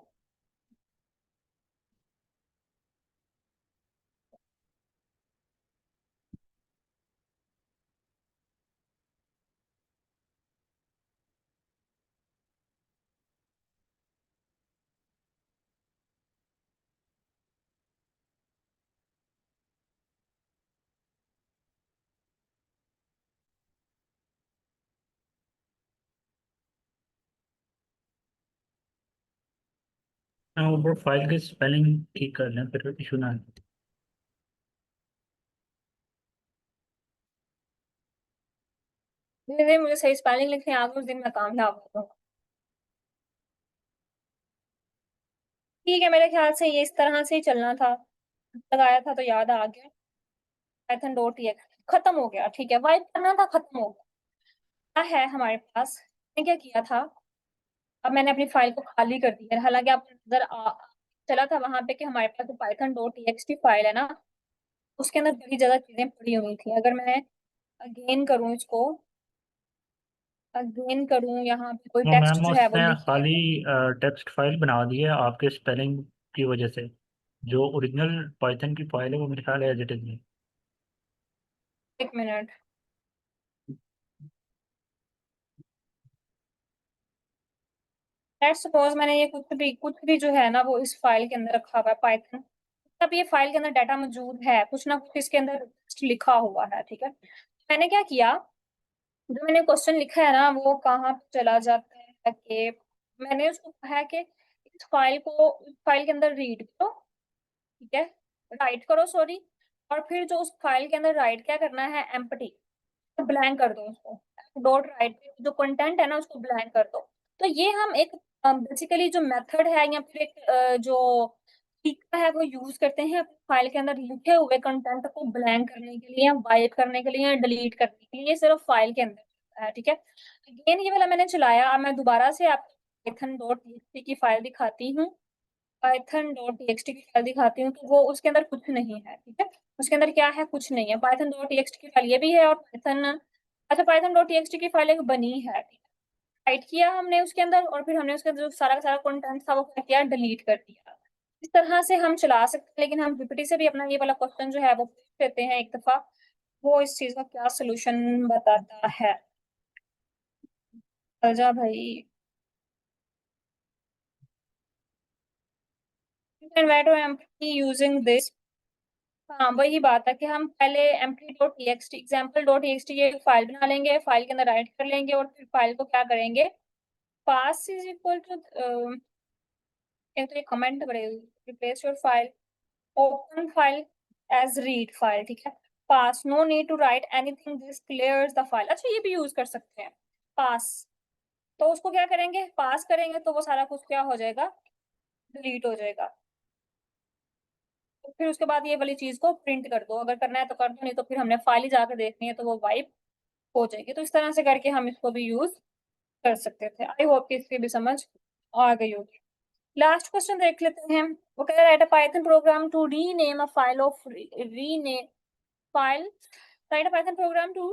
हाँ, वो फाइल की स्पेलिंग ठीक कर लें फिर इशू ना आए। जिस दिन मुझे सही स्पेलिंग लिखने आ गई उस दिन मैं कामयाब हो जाऊंगा। ठीक है, मेरे ख्याल से ये इस तरह से ही चलना था। लगाया था तो याद आ गया। पाइथन डॉट खत्म हो गया। ठीक है, वाइप करना था, खत्म हो गया। क्या है हमारे पास, मैंने क्या किया था, अब मैंने अपनी फाइल को खाली कर दिया है। हालांकि आपको नजर चला था वहां पे कि हमारे पास जो पाइथन डॉट टीएक्सटी फाइल है ना, उसके अंदर बड़ी ज्यादा चीजें पड़ी हुई थी। अगर मैं अगेन करूं इसको, अगेन करूं, यहाँ पे कोई तो टेक्स्ट मैम जो है वो उसने लिख के खाली देखो। टेक्स्ट फाइल बना दी है आपके स्पेलिंग की वजह से। जो ओरिजिनल पाइथन की फाइल है वो मेरे ख्याल है एज इट इज है। एक मिनट, लेट्स सपोज मैंने ये कुछ भी जो है ना वो इस फाइल के अंदर रखा हुआ है पाइथन। अब ये फाइल के अंदर डाटा मौजूद है, कुछ ना कुछ इसके अंदर text लिखा हुआ है। ठीक है, मैंने क्या किया, जो मैंने क्वेश्चन लिखा है ना वो कहाँ पे चला जाता है कि मैंने उसको कहा है कि इस फाइल के अंदर रीड करो। ठीक है, राइट करो सॉरी। और फिर जो उस फाइल के अंदर राइट क्या करना है, एम्प्टी, ब्लैंक कर दो उसको। डॉट राइट जो कंटेंट है ना उसको ब्लैंक कर दो। तो ये हम एक बेसिकली जो मेथड है या फिर एक जो तरीका है वो यूज करते हैं अपनी फाइल के अंदर लिखे हुए कंटेंट को ब्लैंक करने के लिए, वाइप करने के लिए या डिलीट करने के लिए। ये सिर्फ फाइल के अंदर है। ठीक है, अगेन ये वाला मैंने चलाया। अब मैं दोबारा से आपको पाइथन डॉट टीएक्सटी की फाइल दिखाती हूँ। पाइथन डॉट टीएक्सटी की फाइल दिखाती हूँ तो वो उसके अंदर कुछ नहीं है। ठीक है, उसके अंदर क्या है, कुछ नहीं है। पाइथन डॉट टीएक्सटी की फाइल ये भी है और पाइथन, अच्छा पाइथन डॉट टीएक्सटी की फाइल एक बनी है। टाइप किया हमने उसके अंदर और फिर हमने उसका जो सारा का सारा कंटेंट था वो क्या किया, डिलीट कर दिया। इस तरह से हम चला सकते हैं, लेकिन हम पीपीटी से भी अपना ये वाला क्वेश्चन जो है वो पूछ लेते हैं एक दफा, वो इस चीज का क्या सोल्यूशन बताता है। जा भाई, write to empty using this। हाँ वही बात है कि हम पहले empty dot TXT example dot TXT ये फाइल बना लेंगे, फाइल के अंदर राइट कर लेंगे और फिर फाइल को क्या करेंगे, पास इज इक्वल टू, एक तो ये कमेंट करेगा, replace your file, open file as read file. ठीक है, pass, no need to write anything, this clears the file. अच्छा ये भी यूज कर सकते हैं पास। तो उसको क्या करेंगे, पास करेंगे तो वो सारा कुछ क्या हो जाएगा, डिलीट हो जाएगा। तो फिर उसके बाद ये वाली चीज को प्रिंट कर दो, अगर करना है तो कर दो, नहीं तो फिर हमने फाइल ही जाकर देखनी है तो वो वाइप हो जाएगी। तो इस तरह से करके हम इसको भी यूज कर सकते थे। आई होप कि इसकी भी समझ आ गई होगी। लास्ट क्वेश्चन देख लेते हैं। वो कह रहा है write a Python program to rename a file of rename file, write a Python program to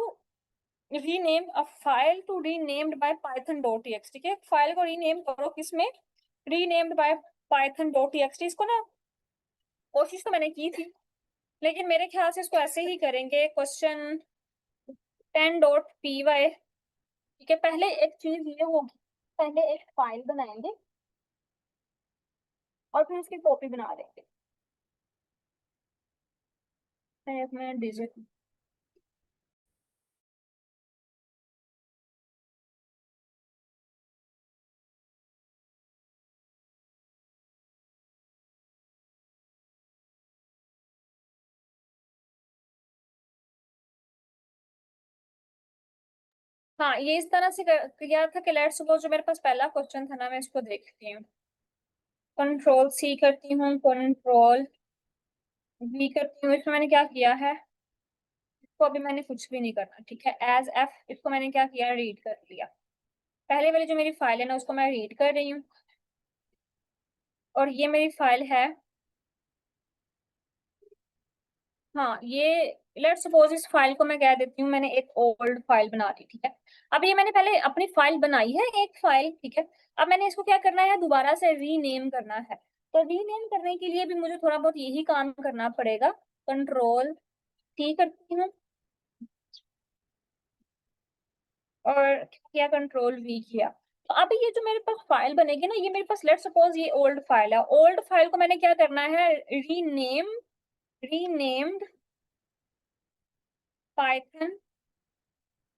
rename a file to renamed by python.txt। ठीक है, फाइल को रीनेम करो किसमें, renamed by python.txt। इसको ना कोशिश तो मैंने की थी, लेकिन मेरे ख्याल से इसको ऐसे ही करेंगे, क्वेश्चन 10.py। ठीक है, पहले एक चीज ये होगी, पहले एक फाइल बनाएंगे और फिर उसकी कॉपी बना देंगे। एक मिनट दीजिए। हाँ ये इस तरह से किया था कि लेट्स सपोज जो मेरे पास पहला क्वेश्चन था ना, मैं इसको देखती हूँ। कंट्रोल सी करती हूँ, कंट्रोल वी करती हूँ। इसमें मैंने क्या किया है, इसको अभी मैंने कुछ भी नहीं करना। ठीक है, एज एफ इसको मैंने क्या किया, रीड कर लिया। पहले वाली जो मेरी फाइल है ना उसको मैं रीड कर रही हूँ और ये मेरी फाइल है। हाँ ये लेट्स सपोज इस फाइल को मैं कह देती हूँ, मैंने एक ओल्ड फाइल बना दी। ठीक है, अब ये मैंने पहले अपनी फाइल बनाई है एक फाइल। ठीक है, अब मैंने इसको क्या करना है, दोबारा से रीनेम करना है। तो रीनेम करने के लिए भी मुझे थोड़ा बहुत यही काम करना पड़ेगा। कंट्रोल टी करती हूँ और किया, कंट्रोल वी किया। तो अभी ये जो मेरे पास फाइल बनेगी ना, ये मेरे पास लेट्स सपोज ये ओल्ड फाइल है। ओल्ड फाइल को मैंने क्या करना है, रीनेम्ड पाइथन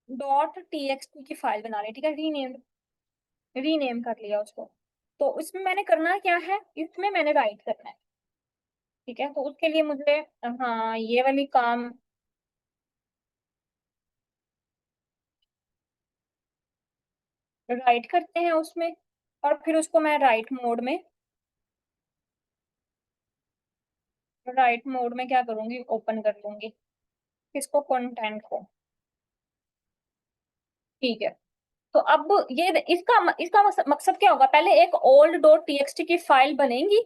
डॉट टीएक्सटी की फाइल बना ली। ठीक है, रीनेम कर लिया उसको। तो इसमें मैंने करना क्या है, इसमें मैंने राइट करना है, ठीक है। तो उसके लिए मुझे हाँ ये वाली काम राइट करते हैं उसमें, और फिर उसको मैं राइट मोड में क्या करूंगी, ओपन कर लूंगी किसको, कंटेंट को, ठीक है। तो अब ये इसका मकसद क्या होगा, पहले एक old डॉट टीएक्सटी की फाइल बनेगी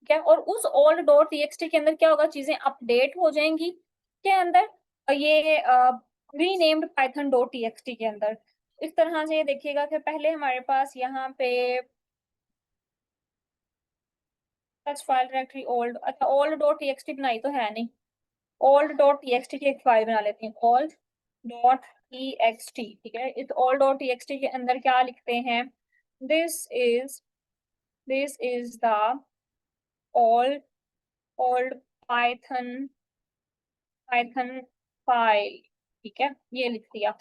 क्या, और उस old डॉट टीएक्सटी के अंदर क्या होगा, चीजें अपडेट हो जाएंगी के अंदर, और ये रीनेम्ड पाइथन डॉट टीएक्सटी के अंदर। इस तरह से ये देखिएगा कि पहले हमारे पास यहाँ पे फाइल डायरेक्टरी ओल्ड, अच्छा ओल्ड डॉट टीएक्सटी बनाई तो है नहीं, ओल्ड डॉट टीएक्सटी की एक फाइल बना लेती हैं, ओल्ड डॉट टीएक्सटी, ठीक है। इस ओल्ड डॉट टीएक्सटी के अंदर क्या लिखते हैं, this is the old old Python file, ठीक है, ये लिख दिया।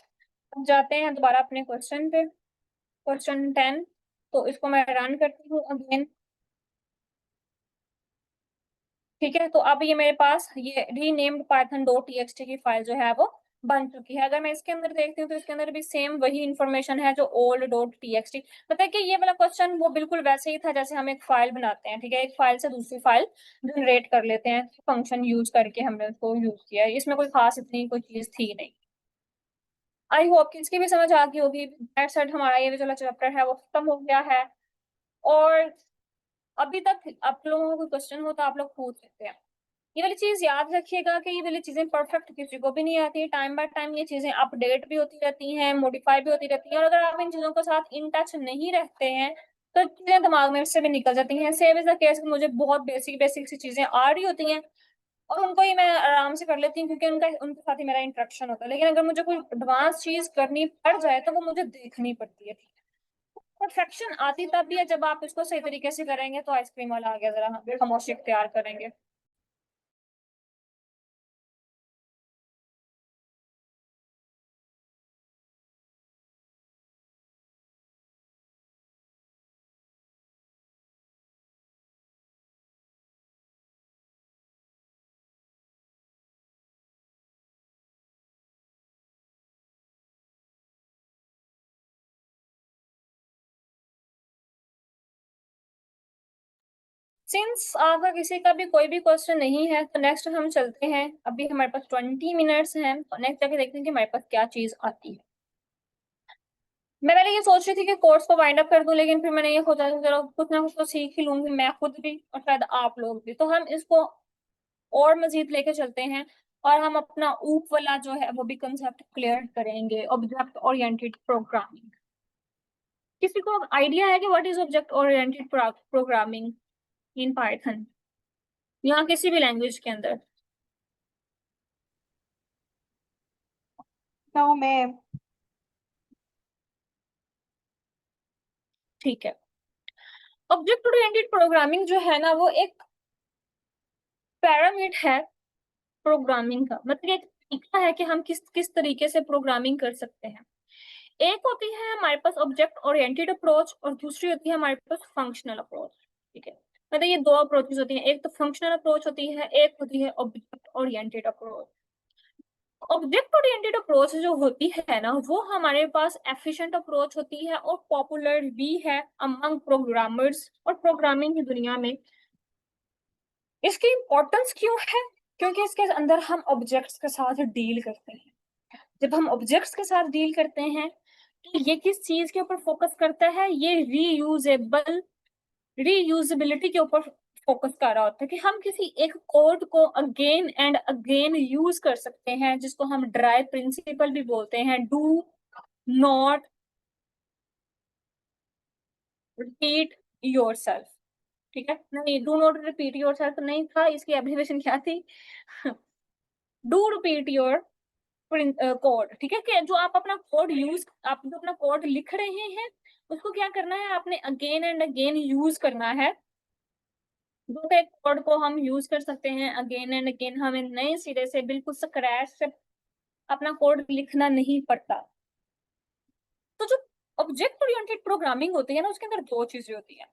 अब जाते हैं दोबारा अपने क्वेश्चन पे, क्वेश्चन 10। तो इसको मैं रन करती हूँ अगेन, ठीक है। तो अब ये मेरे पास ये रीनेम्ड पाइथन डॉट टीएक्सटी की फाइल जो है वो बन चुकी है। अगर मैं इसके अंदर देखती हूँ तो इसके अंदर भी सेम वही इंफॉर्मेशन है जो ओल्ड डॉट टीएक्सटी। पता है कि ये वाला क्वेश्चन वो बिल्कुल वैसे ही था जैसे हम एक फाइल बनाते हैं, ठीक है, एक फाइल से दूसरी फाइल जनरेट कर लेते हैं, फंक्शन यूज करके हमने उसको यूज किया है, इसमें कोई खास इतनी कोई चीज थी नहीं। आई होप कि इसकी भी समझ आ गई होगी। दैट सेड हमारा ये जो चैप्टर है वो खत्म हो गया है, और अभी तक आप लोगों को कोई क्वेश्चन हो तो आप लोग पूछ सकते हैं। ये वाली चीज याद रखिएगा कि ये वाली चीजें परफेक्ट किसी को भी नहीं आती, टाइम बाय टाइम ये चीजें अपडेट भी होती रहती हैं, मॉडिफाई भी होती रहती हैं, और अगर आप इन चीजों के साथ इन टच नहीं रहते हैं तो चीजें दिमाग में से भी निकल जाती हैं। सेम इज द केस, मुझे बहुत बेसिक बेसिक सी चीजें आ रही होती हैं और उनको ही मैं आराम से कर लेती हूँ क्योंकि उनके साथ ही मेरा इंटरेक्शन होता है, लेकिन अगर मुझे कोई एडवांस चीज करनी पड़ जाए तो वो मुझे देखनी पड़ती है, ठीक है। परफेक्शन आती तब भी है जब आप इसको सही तरीके से करेंगे। तो आइसक्रीम वाला आ गया, जरा हम खामोशी इख्तियार करेंगे। सिंस आपका किसी का भी कोई भी क्वेश्चन नहीं है तो नेक्स्ट हम चलते हैं। अभी हमारे पास 20 मिनट्स हैं, तो नेक्स्ट जाके देखते हैं कि हमारे पास क्या चीज आती है। मैं पहले ये सोच रही थी कि कोर्स को वाइंड अप कर दूं, लेकिन फिर मैंने ये सोचा कि चलो कुछ ना कुछ तो सीख ही लूंगी मैं खुद भी और शायद आप लोग भी, तो हम इसको और मजीद लेके चलते हैं और हम अपना ऊप वाला जो है वो भी कंसेप्ट क्लियर करेंगे, ऑब्जेक्ट ओरिएंटेड प्रोग्रामिंग। किसी को आइडिया है कि what is object oriented programming in Python या किसी भी लैंग्वेज के अंदर? तो मैं ठीक है, ऑब्जेक्ट ओरिएंटेड प्रोग्रामिंग जो है ना वो एक पैरामिड है प्रोग्रामिंग का, मतलब एक तरीका है कि हम किस किस तरीके से प्रोग्रामिंग कर सकते हैं। एक होती है हमारे पास ऑब्जेक्ट ओरिएंटेड अप्रोच और दूसरी होती है हमारे पास फंक्शनल अप्रोच, ठीक है। मतलब ये दो अप्रोचेस होती हैं, एक तो फंक्शनल अप्रोच होती है, एक होती है object oriented approach. Object oriented approach जो होती है ना वो हमारे पास एफिशिएंट अप्रोच होती है और पॉपुलर भी है अमंग प्रोग्रामर्स और प्रोग्रामिंग की दुनिया में। इसकी इंपॉर्टेंस क्यों है, क्योंकि इसके अंदर हम ऑब्जेक्ट्स के साथ डील करते हैं। जब हम ऑब्जेक्ट्स के साथ डील करते हैं तो ये किस चीज के ऊपर फोकस करता है, ये रीयूजेबिलिटी के ऊपर फोकस कर रहा होता है कि हम किसी एक कोड को अगेन एंड अगेन यूज कर सकते हैं, जिसको हम ड्राइव प्रिंसिपल भी बोलते हैं, डू नॉट रिपीट योरसेल्फ, ठीक है। नहीं, डू नॉट रिपीट योरसेल्फ नहीं था, इसकी एब्रिविएशन क्या थी, डू रिपीट योर कोड, ठीक है। कि जो आप अपना कोड यूज, आप जो अपना कोड लिख रहे हैं उसको क्या करना है, आपने अगेन एंड अगेन यूज करना है। दूसरे कोड को हम यूज कर सकते हैं अगेन एंड अगेन, हमें नए सिरे से बिल्कुल स्क्रैच से अपना कोड लिखना नहीं पड़ता। तो जो ऑब्जेक्ट ओरिएंटेड प्रोग्रामिंग होती है ना उसके अंदर दो चीजें होती है।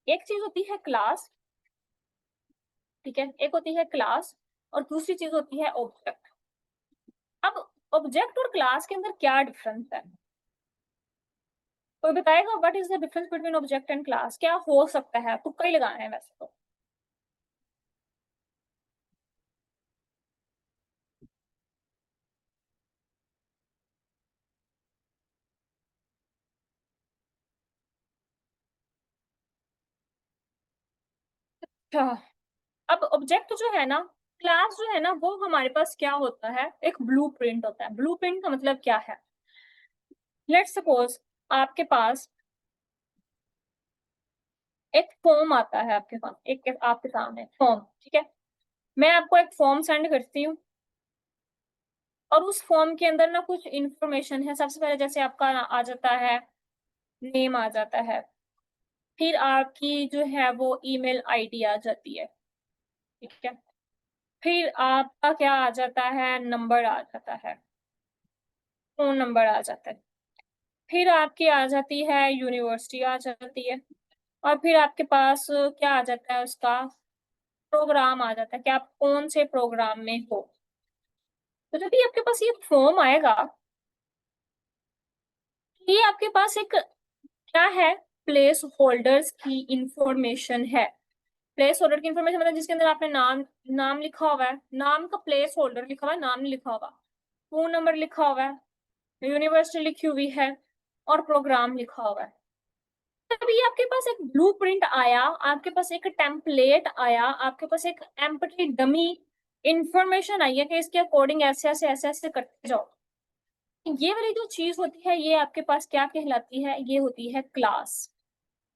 एक चीज होती है क्लास, ठीक है, एक होती है क्लास और दूसरी चीज होती है ऑब्जेक्ट। अब ऑब्जेक्ट और क्लास के अंदर क्या डिफरेंस है? कोई बताएगा what is the difference between object and class? क्या हो सकता है? तुक्का ही लगाना है वैसे तो। अच्छा, अब ऑब्जेक्ट जो है ना, क्लास जो है ना, वो हमारे पास क्या होता है, एक ब्लूप्रिंट होता है। ब्लूप्रिंट का मतलब क्या है? लेट्स सपोज आपके पास एक फॉर्म आता है, आपके पास एक आपके सामने फॉर्म, ठीक है, मैं आपको एक फॉर्म सेंड करती हूँ और उस फॉर्म के अंदर ना कुछ इंफॉर्मेशन है। सबसे पहले जैसे आपका आ जाता है, नेम आ जाता है, फिर आपकी जो है वो ईमेल आईडी आ जाती है, ठीक है, फिर आपका क्या आ जाता है, नंबर आ जाता है, फोन नंबर आ जाता है, फिर आपकी आ जाती है यूनिवर्सिटी आ जाती है, और फिर आपके पास क्या आ जाता है, उसका प्रोग्राम आ जाता है कि आप कौन से प्रोग्राम में हो। तो जब भी आपके पास ये फॉर्म आएगा, ये आपके पास एक क्या है, प्लेस होल्डर्स की इंफॉर्मेशन है। प्लेस होल्डर की इंफॉर्मेशन मतलब जिसके अंदर आपने नाम नाम लिखा हुआ है, नाम का प्लेस होल्डर लिखा हुआ है, नाम नहीं लिखा हुआ, फोन नंबर लिखा हुआ है, यूनिवर्सिटी लिखी हुई है और प्रोग्राम लिखा हुआ है। तभी आपके पास एक ब्लूप्रिंट आया, आपके पास एक टेम्पलेट आया, आपके पास एक एम्प्टी डमी इंफॉर्मेशन आई है कि इसके अकॉर्डिंग ऐसे ऐसे ऐसे ऐसे करते जाओ। ये वाली जो चीज होती है ये आपके पास क्या कहलाती है, ये होती है क्लास,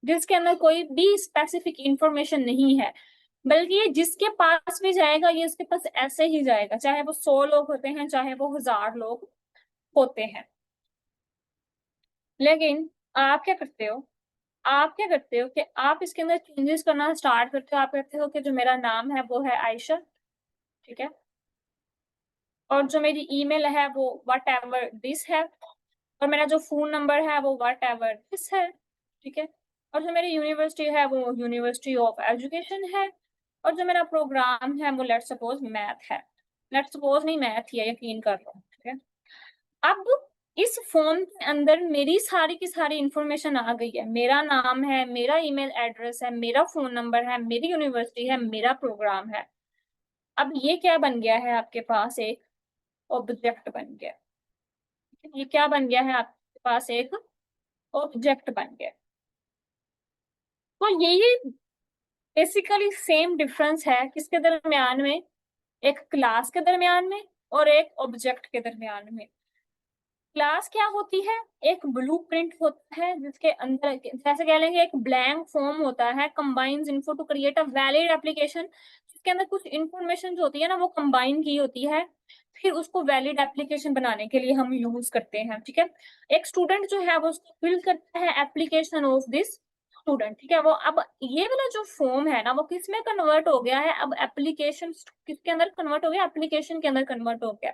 जिसके अंदर कोई भी स्पेसिफिक इंफॉर्मेशन नहीं है, बल्कि ये जिसके पास भी जाएगा ये उसके पास ऐसे ही जाएगा, चाहे वो 100 लोग होते हैं, चाहे वो 1000 लोग होते हैं। लेकिन आप क्या करते हो, आप क्या करते हो कि आप इसके अंदर चेंजेस करना स्टार्ट करते हो। आप कहते हो कि जो मेरा नाम है वो है आयशा, ठीक है, और जो मेरी ईमेल है वो वट एवर दिस है, और मेरा जो फोन नंबर है वो वट एवर दिस है, ठीक है, और जो मेरी यूनिवर्सिटी है वो यूनिवर्सिटी ऑफ एजुकेशन है, और जो मेरा प्रोग्राम है वो लेट्स सपोज मैथ है। लेट्स सपोज नहीं, मैथ ही है, यकीन कर लो, ठीक है। अब इस फॉर्म के अंदर मेरी सारी की सारी इंफॉर्मेशन आ गई है, मेरा नाम है, मेरा ईमेल एड्रेस है, मेरा फोन नंबर है, मेरी यूनिवर्सिटी है, मेरा प्रोग्राम है। अब ये क्या बन गया है, आपके पास एक ऑब्जेक्ट बन गया। ये क्या बन गया है, आपके पास एक ऑब्जेक्ट बन गया। तो यही बेसिकली सेम डिफरेंस है किसके दरमियान में, एक क्लास के दरमियान में और एक ऑब्जेक्ट के दरमियान में। क्लास क्या होती है, एक ब्लूप्रिंट होता है जिसके अंदर जैसे कह लेंगे एक ब्लैंक फॉर्म होता है, combines info to create a valid application, जिसके अंदर कुछ इंफॉर्मेशन जो होती है ना वो कंबाइन की होती है, फिर उसको वैलिड एप्लीकेशन बनाने के लिए हम यूज करते हैं, ठीक है। एक स्टूडेंट जो है वो उसको फिल करता है एप्लीकेशन ऑफ दिस स्टूडेंट, ठीक है। वो अब ये वाला जो फॉर्म है ना वो किस में कन्वर्ट हो गया है, अब एप्लीकेशन किसके अंदर कन्वर्ट हो गया, एप्लीकेशन के अंदर कन्वर्ट हो गया।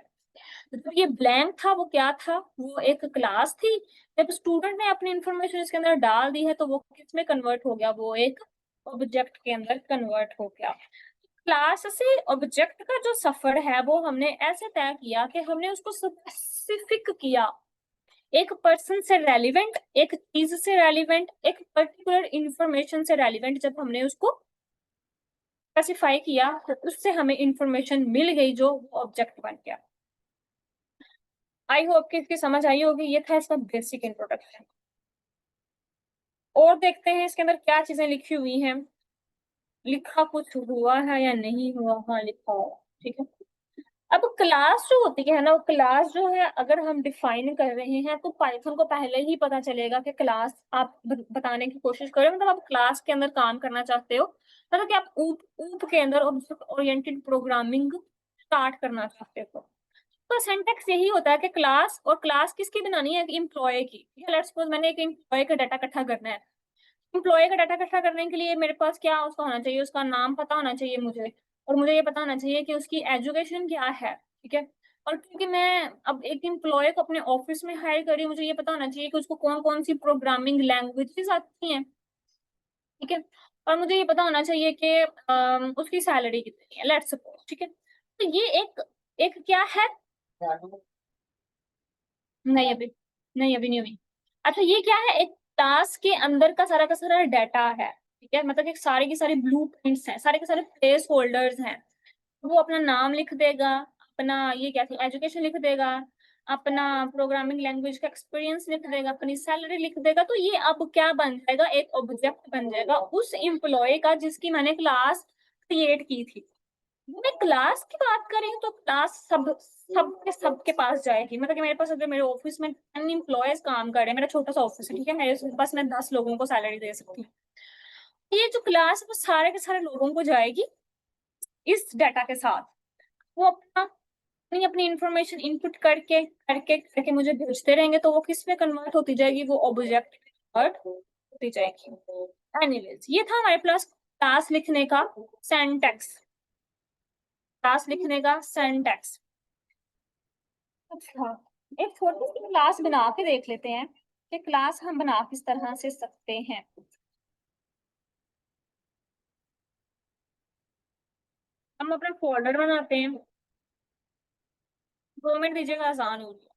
तो ये ब्लैंक था वो क्या था, वो एक क्लास थी। जब स्टूडेंट ने अपनी इंफॉर्मेशन इसके अंदर डाल दी है तो वो किस में कन्वर्ट हो गया, वो एक ऑब्जेक्ट के अंदर कन्वर्ट हो गया। क्लास से ऑब्जेक्ट का जो सफर है वो हमने ऐसे तय किया कि हमने उसको स्पेसिफिक किया, एक पर्सन से रेलिवेंट, एक चीज से रेलिवेंट, एक पर्टिकुलर इंफॉर्मेशन से रेलिवेंट। जब हमने उसको स्पेसिफाई किया तो उससे हमें इंफॉर्मेशन मिल गई जो ऑब्जेक्ट बन गया। आई होप कि इसकी समझ आई होगी। ये था इसका बेसिक इंट्रोडक्शन। और देखते हैं इसके अंदर क्या चीजें लिखी हुई हैं, लिखा कुछ हुआ है या नहीं हुआ। हाँ लिखा हुआ, ठीक है। अब क्लास जो होती है ना, क्लास जो है अगर हम डिफाइन कर रहे हैं तो पाइथन को पहले ही पता चलेगा कि क्लास आप बताने की कोशिश करें, मतलब आप क्लास के अंदर काम करना चाहते हो, मतलब कि आप ऊप के अंदर ऑब्जेक्ट ओरिएंटेड प्रोग्रामिंग स्टार्ट करना चाहते हो। तो सिंटैक्स यही होता है कि क्लास, और क्लास किसकी बनानी है, एम्प्लॉय की। लेट्स सपोज मैंने एक एम्प्लॉय का डाटा इकट्ठा करना है। एम्प्लॉय का डाटा इकट्ठा करने के लिए मेरे पास क्या उसका होना चाहिए, उसका नाम पता होना चाहिए मुझे, और मुझे ये पता होना चाहिए कि उसकी एजुकेशन क्या है, ठीक है। और क्योंकि मैं अब एक एम्प्लॉय को अपने ऑफिस में हायर कर रही हूँ, मुझे ये पता होना चाहिए कि उसको कौन कौन सी प्रोग्रामिंग लैंग्वेजेस आती हैं, ठीक है, और मुझे ये पता होना चाहिए कि उसकी सैलरी कितनी है, लेट्स सपोज, ठीक है। तो ये एक एक क्या है, नहीं अभी, नहीं अभी नहीं हुई। अच्छा ये क्या है, एक क्लास के अंदर का सारा डाटा है, ठीक है, मतलब कि सारी की सारी ब्लू प्रिंट्स हैं, सारे के सारे प्लेस होल्डर्स हैं। वो अपना नाम लिख देगा, अपना ये क्या थी एजुकेशन लिख देगा, अपना प्रोग्रामिंग लैंग्वेज का एक्सपीरियंस लिख देगा, अपनी सैलरी लिख देगा। तो ये अब क्या बन जाएगा, एक ऑब्जेक्ट बन जाएगा उस एम्प्लॉय का जिसकी मैंने क्लास क्रिएट की थी। मैं क्लास की बात कर रही हूँ तो क्लास सबके पास जाएगी। मतलब कि मेरे पास अगर मेरे ऑफिस में 10 एम्प्लॉयज काम कर रहे हैं, मेरा छोटा सा ऑफिस है, ठीक है, मेरे पास मैं 10 लोगों को सैलरी दे सकती हूँ। ये जो क्लास है वो सारे के सारे लोगों को जाएगी इस डाटा के साथ। वो अपनी अपनी इंफॉर्मेशन इनपुट करके करके करके मुझे भेजते रहेंगे, तो वो किस में कन्वर्ट होती जाएगी, वो ऑब्जेक्ट कन्वर्ट होती जाएगी। एनीवेज, ये था हमारे पास क्लास लिखने का सिंटैक्स, क्लास लिखने का सिंटैक्स। अच्छा, एक छोटी सी क्लास बना के देख लेते हैं कि क्लास हम बना किस तरह से सकते हैं। हम अपना फोल्डर बनाते हैं, 2 मिनट दीजिएगा, आसान हो गया।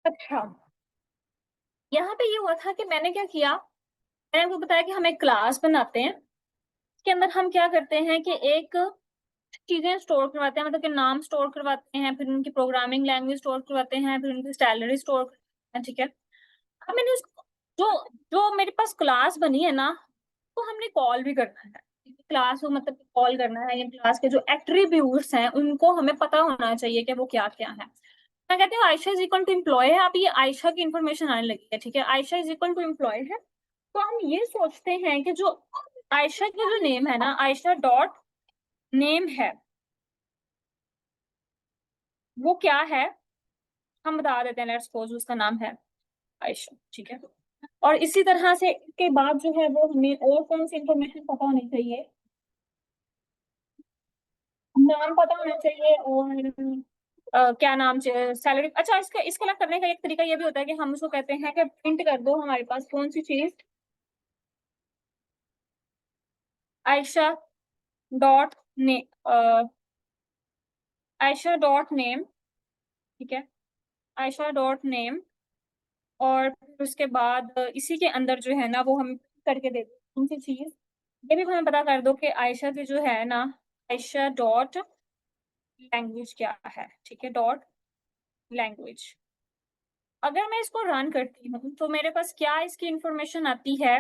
अच्छा, यहाँ पे ये हुआ था कि मैंने क्या किया, मैंने आपको बताया कि हम एक क्लास बनाते हैं, इसके अंदर हम क्या करते हैं कि एक चीजें स्टोर करवाते हैं, मतलब कि नाम स्टोर करवाते हैं, फिर उनकी प्रोग्रामिंग लैंग्वेज स्टोर करवाते हैं, फिर उनकी सैलरी स्टोर करते हैं, ठीक है। अब मैंने उसको जो जो मेरे पास क्लास बनी है ना, तो हमने कॉल भी करना है क्लास को, मतलब कॉल करना है। ये क्लास के जो एट्रीब्यूट्स हैं उनको हमें पता होना चाहिए कि वो क्या क्या है। मैं कहती हूँ Ayesha is equal to employ है, अब ये आयशा की इंफॉर्मेशन आने लगी है, ठीक है, Ayesha is equal to employ है। तो हम ये सोचते हैं कि जो आयशा की जो नेम है ना, आयशा डॉट नेम है, वो क्या है, हम बता देते हैं, लेट्स सपोज उसका नाम है आयशा, ठीक है। और इसी तरह से इसके बाद जो है वो हमें और कौन सी इंफॉर्मेशन पता होनी चाहिए, नाम पता होना चाहिए, और क्या नाम सैलरी। अच्छा, इसका अलग करने का एक तरीका ये भी होता है कि हम उसको कहते हैं कि प्रिंट कर दो हमारे पास कौन सी चीज, आयशा डॉट ने आयशा डॉट नेम, ठीक है, आयशा डॉट नेम, और फिर उसके बाद इसी के अंदर जो है ना वो हम करके दे दो कौन सी चीज। ये भी हमें पता कर दो कि आयशा की जो है ना, आयशा डॉट लैंग्वेज क्या है, ठीक है, डॉट लैंग्वेज। अगर मैं इसको रन करती हूँ तो मेरे पास क्या इसकी इंफॉर्मेशन आती है,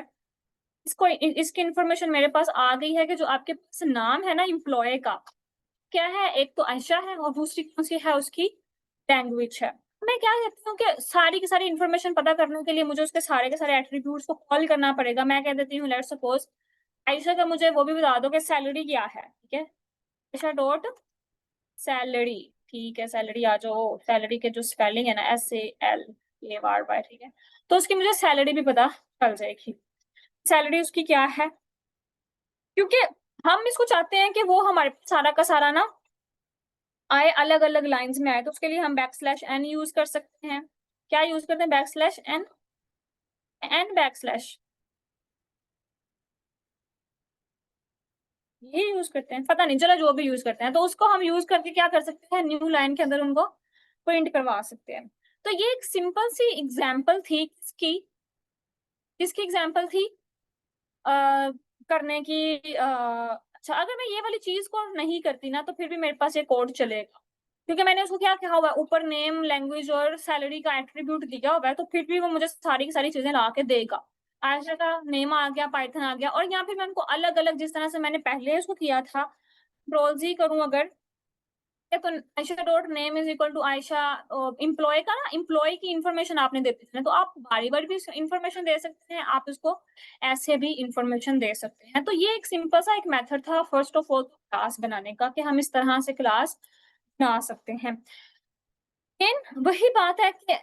इसकी इंफॉर्मेशन मेरे पास आ गई है कि जो आपके पास नाम है ना एम्प्लॉय का, क्या है, एक तो आयशा है और दूसरी कौन सी है, उसकी लैंग्वेज है। मैं क्या कहती हूँ कि सारी की सारी इंफॉर्मेशन पता करने के लिए मुझे उसके सारे के सारे एट्रीब्यूट्स को कॉल करना पड़ेगा। मैं कह देती हूँ लेट्स सपोज आयशा का मुझे वो भी बता दो कि सैलरी क्या है, ठीक है, आयशा डॉट सैलरी, ठीक है, सैलरी आ जाओ, सैलरी के जो स्पेलिंग है ना SALARY, ठीक है, तो उसकी मुझे सैलरी भी पता चल जाएगी। सैलरी उसकी क्या है, क्योंकि हम इसको चाहते हैं कि वो हमारे सारा का सारा ना आए अलग अलग लाइंस में आए, तो उसके लिए हम \n यूज कर सकते हैं। क्या यूज करते हैं, \n ये यूज करते हैं, पता नहीं, चलो जो भी यूज करते हैं, तो उसको हम यूज करके क्या कर सकते हैं, न्यू लाइन के अंदर उनको प्रिंट करवा सकते हैं। तो ये एक सिंपल सी एग्जाम्पल थी किसकी, किसकी एग्जाम्पल थी, करने की। अच्छा, अगर मैं ये वाली चीज को नहीं करती ना तो फिर भी मेरे पास ये कोड चलेगा, क्योंकि मैंने उसको क्या कहा हुआ है, ऊपर नेम, लैंग्वेज और सैलरी का एट्रीब्यूट दिया हुआ है, तो फिर भी वो मुझे सारी की सारी चीजें ला के देगा। आयशा का नेम आ गया, पाइथन आ गया, और यहाँ पे मैं उनको अलग अलग जिस तरह से मैंने पहले उसको किया था, कंट्रोल Z करूं अगर, तो Ayesha dot name is equal to Ayesha, employ का ना, एम्प्लॉय की इंफॉर्मेशन आपने देती थी ना, तो आप बारी बारी भी इंफॉर्मेशन दे सकते हैं, आप इसको ऐसे भी इंफॉर्मेशन दे सकते हैं। तो ये एक सिंपल सा एक मेथड था फर्स्ट ऑफ ऑल क्लास बनाने का, कि हम इस तरह से क्लास बना सकते हैं। लेकिन वही बात है कि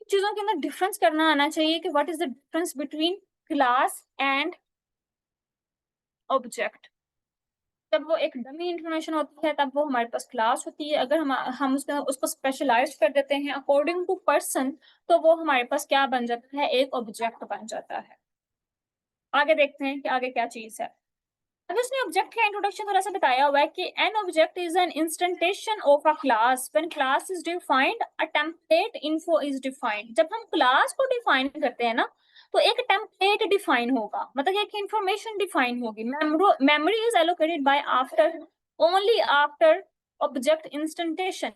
चीजों के अंदर डिफरेंस करना आना चाहिए कि what is the difference between class and object. जब वो एक डमी इंफॉर्मेशन होती है तब वो हमारे पास क्लास होती है, अगर हम उसको स्पेशलाइज कर देते हैं अकॉर्डिंग टू पर्सन, तो वो हमारे पास क्या बन जाता है, एक ऑब्जेक्ट बन जाता है। आगे देखते हैं कि आगे क्या चीज है। अब उसने ऑब्जेक्ट का इंट्रोडक्शन थोड़ा सा बताया हुआ है कि an object is an instantiation of a class when class is defined, a template info is defined. जब हम क्लास को डिफाइन करते हैं ना तो एक टेम्पलेट डिफाइन होगा, मतलब एक इंफॉर्मेशन डिफाइन होगी। Memory is allocated by after, only after object instantiation.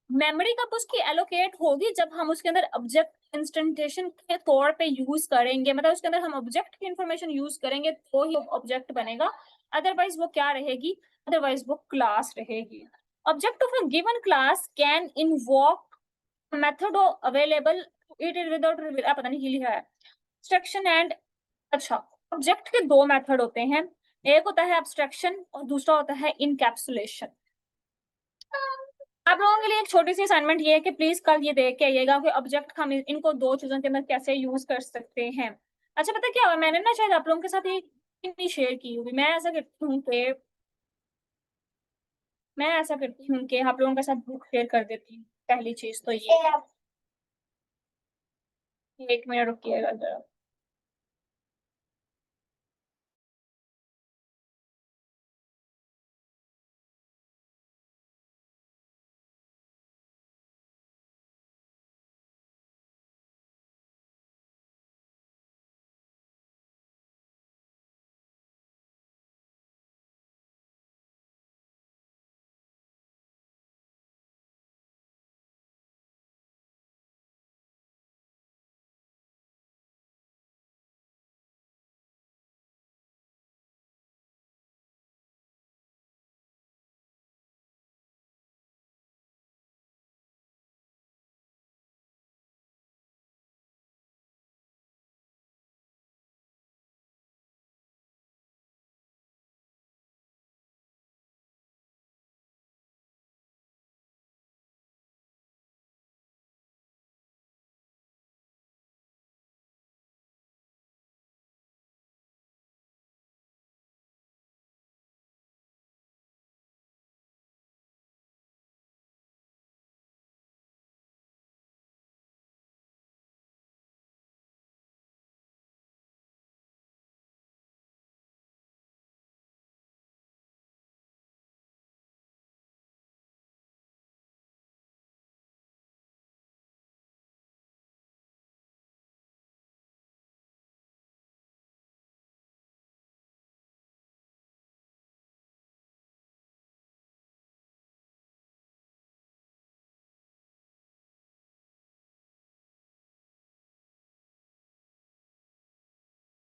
Memory कब उसकी एलोकेट होगी, जब हम उसके अंदर ऑब्जेक्ट इंस्टेंटेशन के तौर पे यूज करेंगे, मतलब उसके अंदर हम ऑब्जेक्ट की इंफॉर्मेशन यूज करेंगे तो ही ऑब्जेक्ट बनेगा, अदरवाइज वो क्या रहेगी, अदरवाइज वो क्लास रहेगी। Object of a given class can invoke method available it is without, पता नहीं लिखा है, एब्स्ट्रैक्शन एंड। अच्छा, ऑब्जेक्ट के दो मेथड होते हैं, एक होता है एब्स्ट्रैक्शन और दूसरा होता है इनकैप्सुलेशन। आप लोगों के लिए एक छोटी सी असाइनमेंट ये है कि प्लीज कल ये देख के आइएगा कि ऑब्जेक्ट हम इनको दो चीजों के अंदर कैसे यूज कर सकते हैं। अच्छा, पता क्या हुआ, मैंने ना शायद आप लोगों के साथ ये नहीं शेयर की हुई। मैं ऐसा करती हूँ कि आप लोगों के साथ बुक शेयर कर देती हूँ। पहली चीज तो ये, एक मिनट रुकिएगा जरा।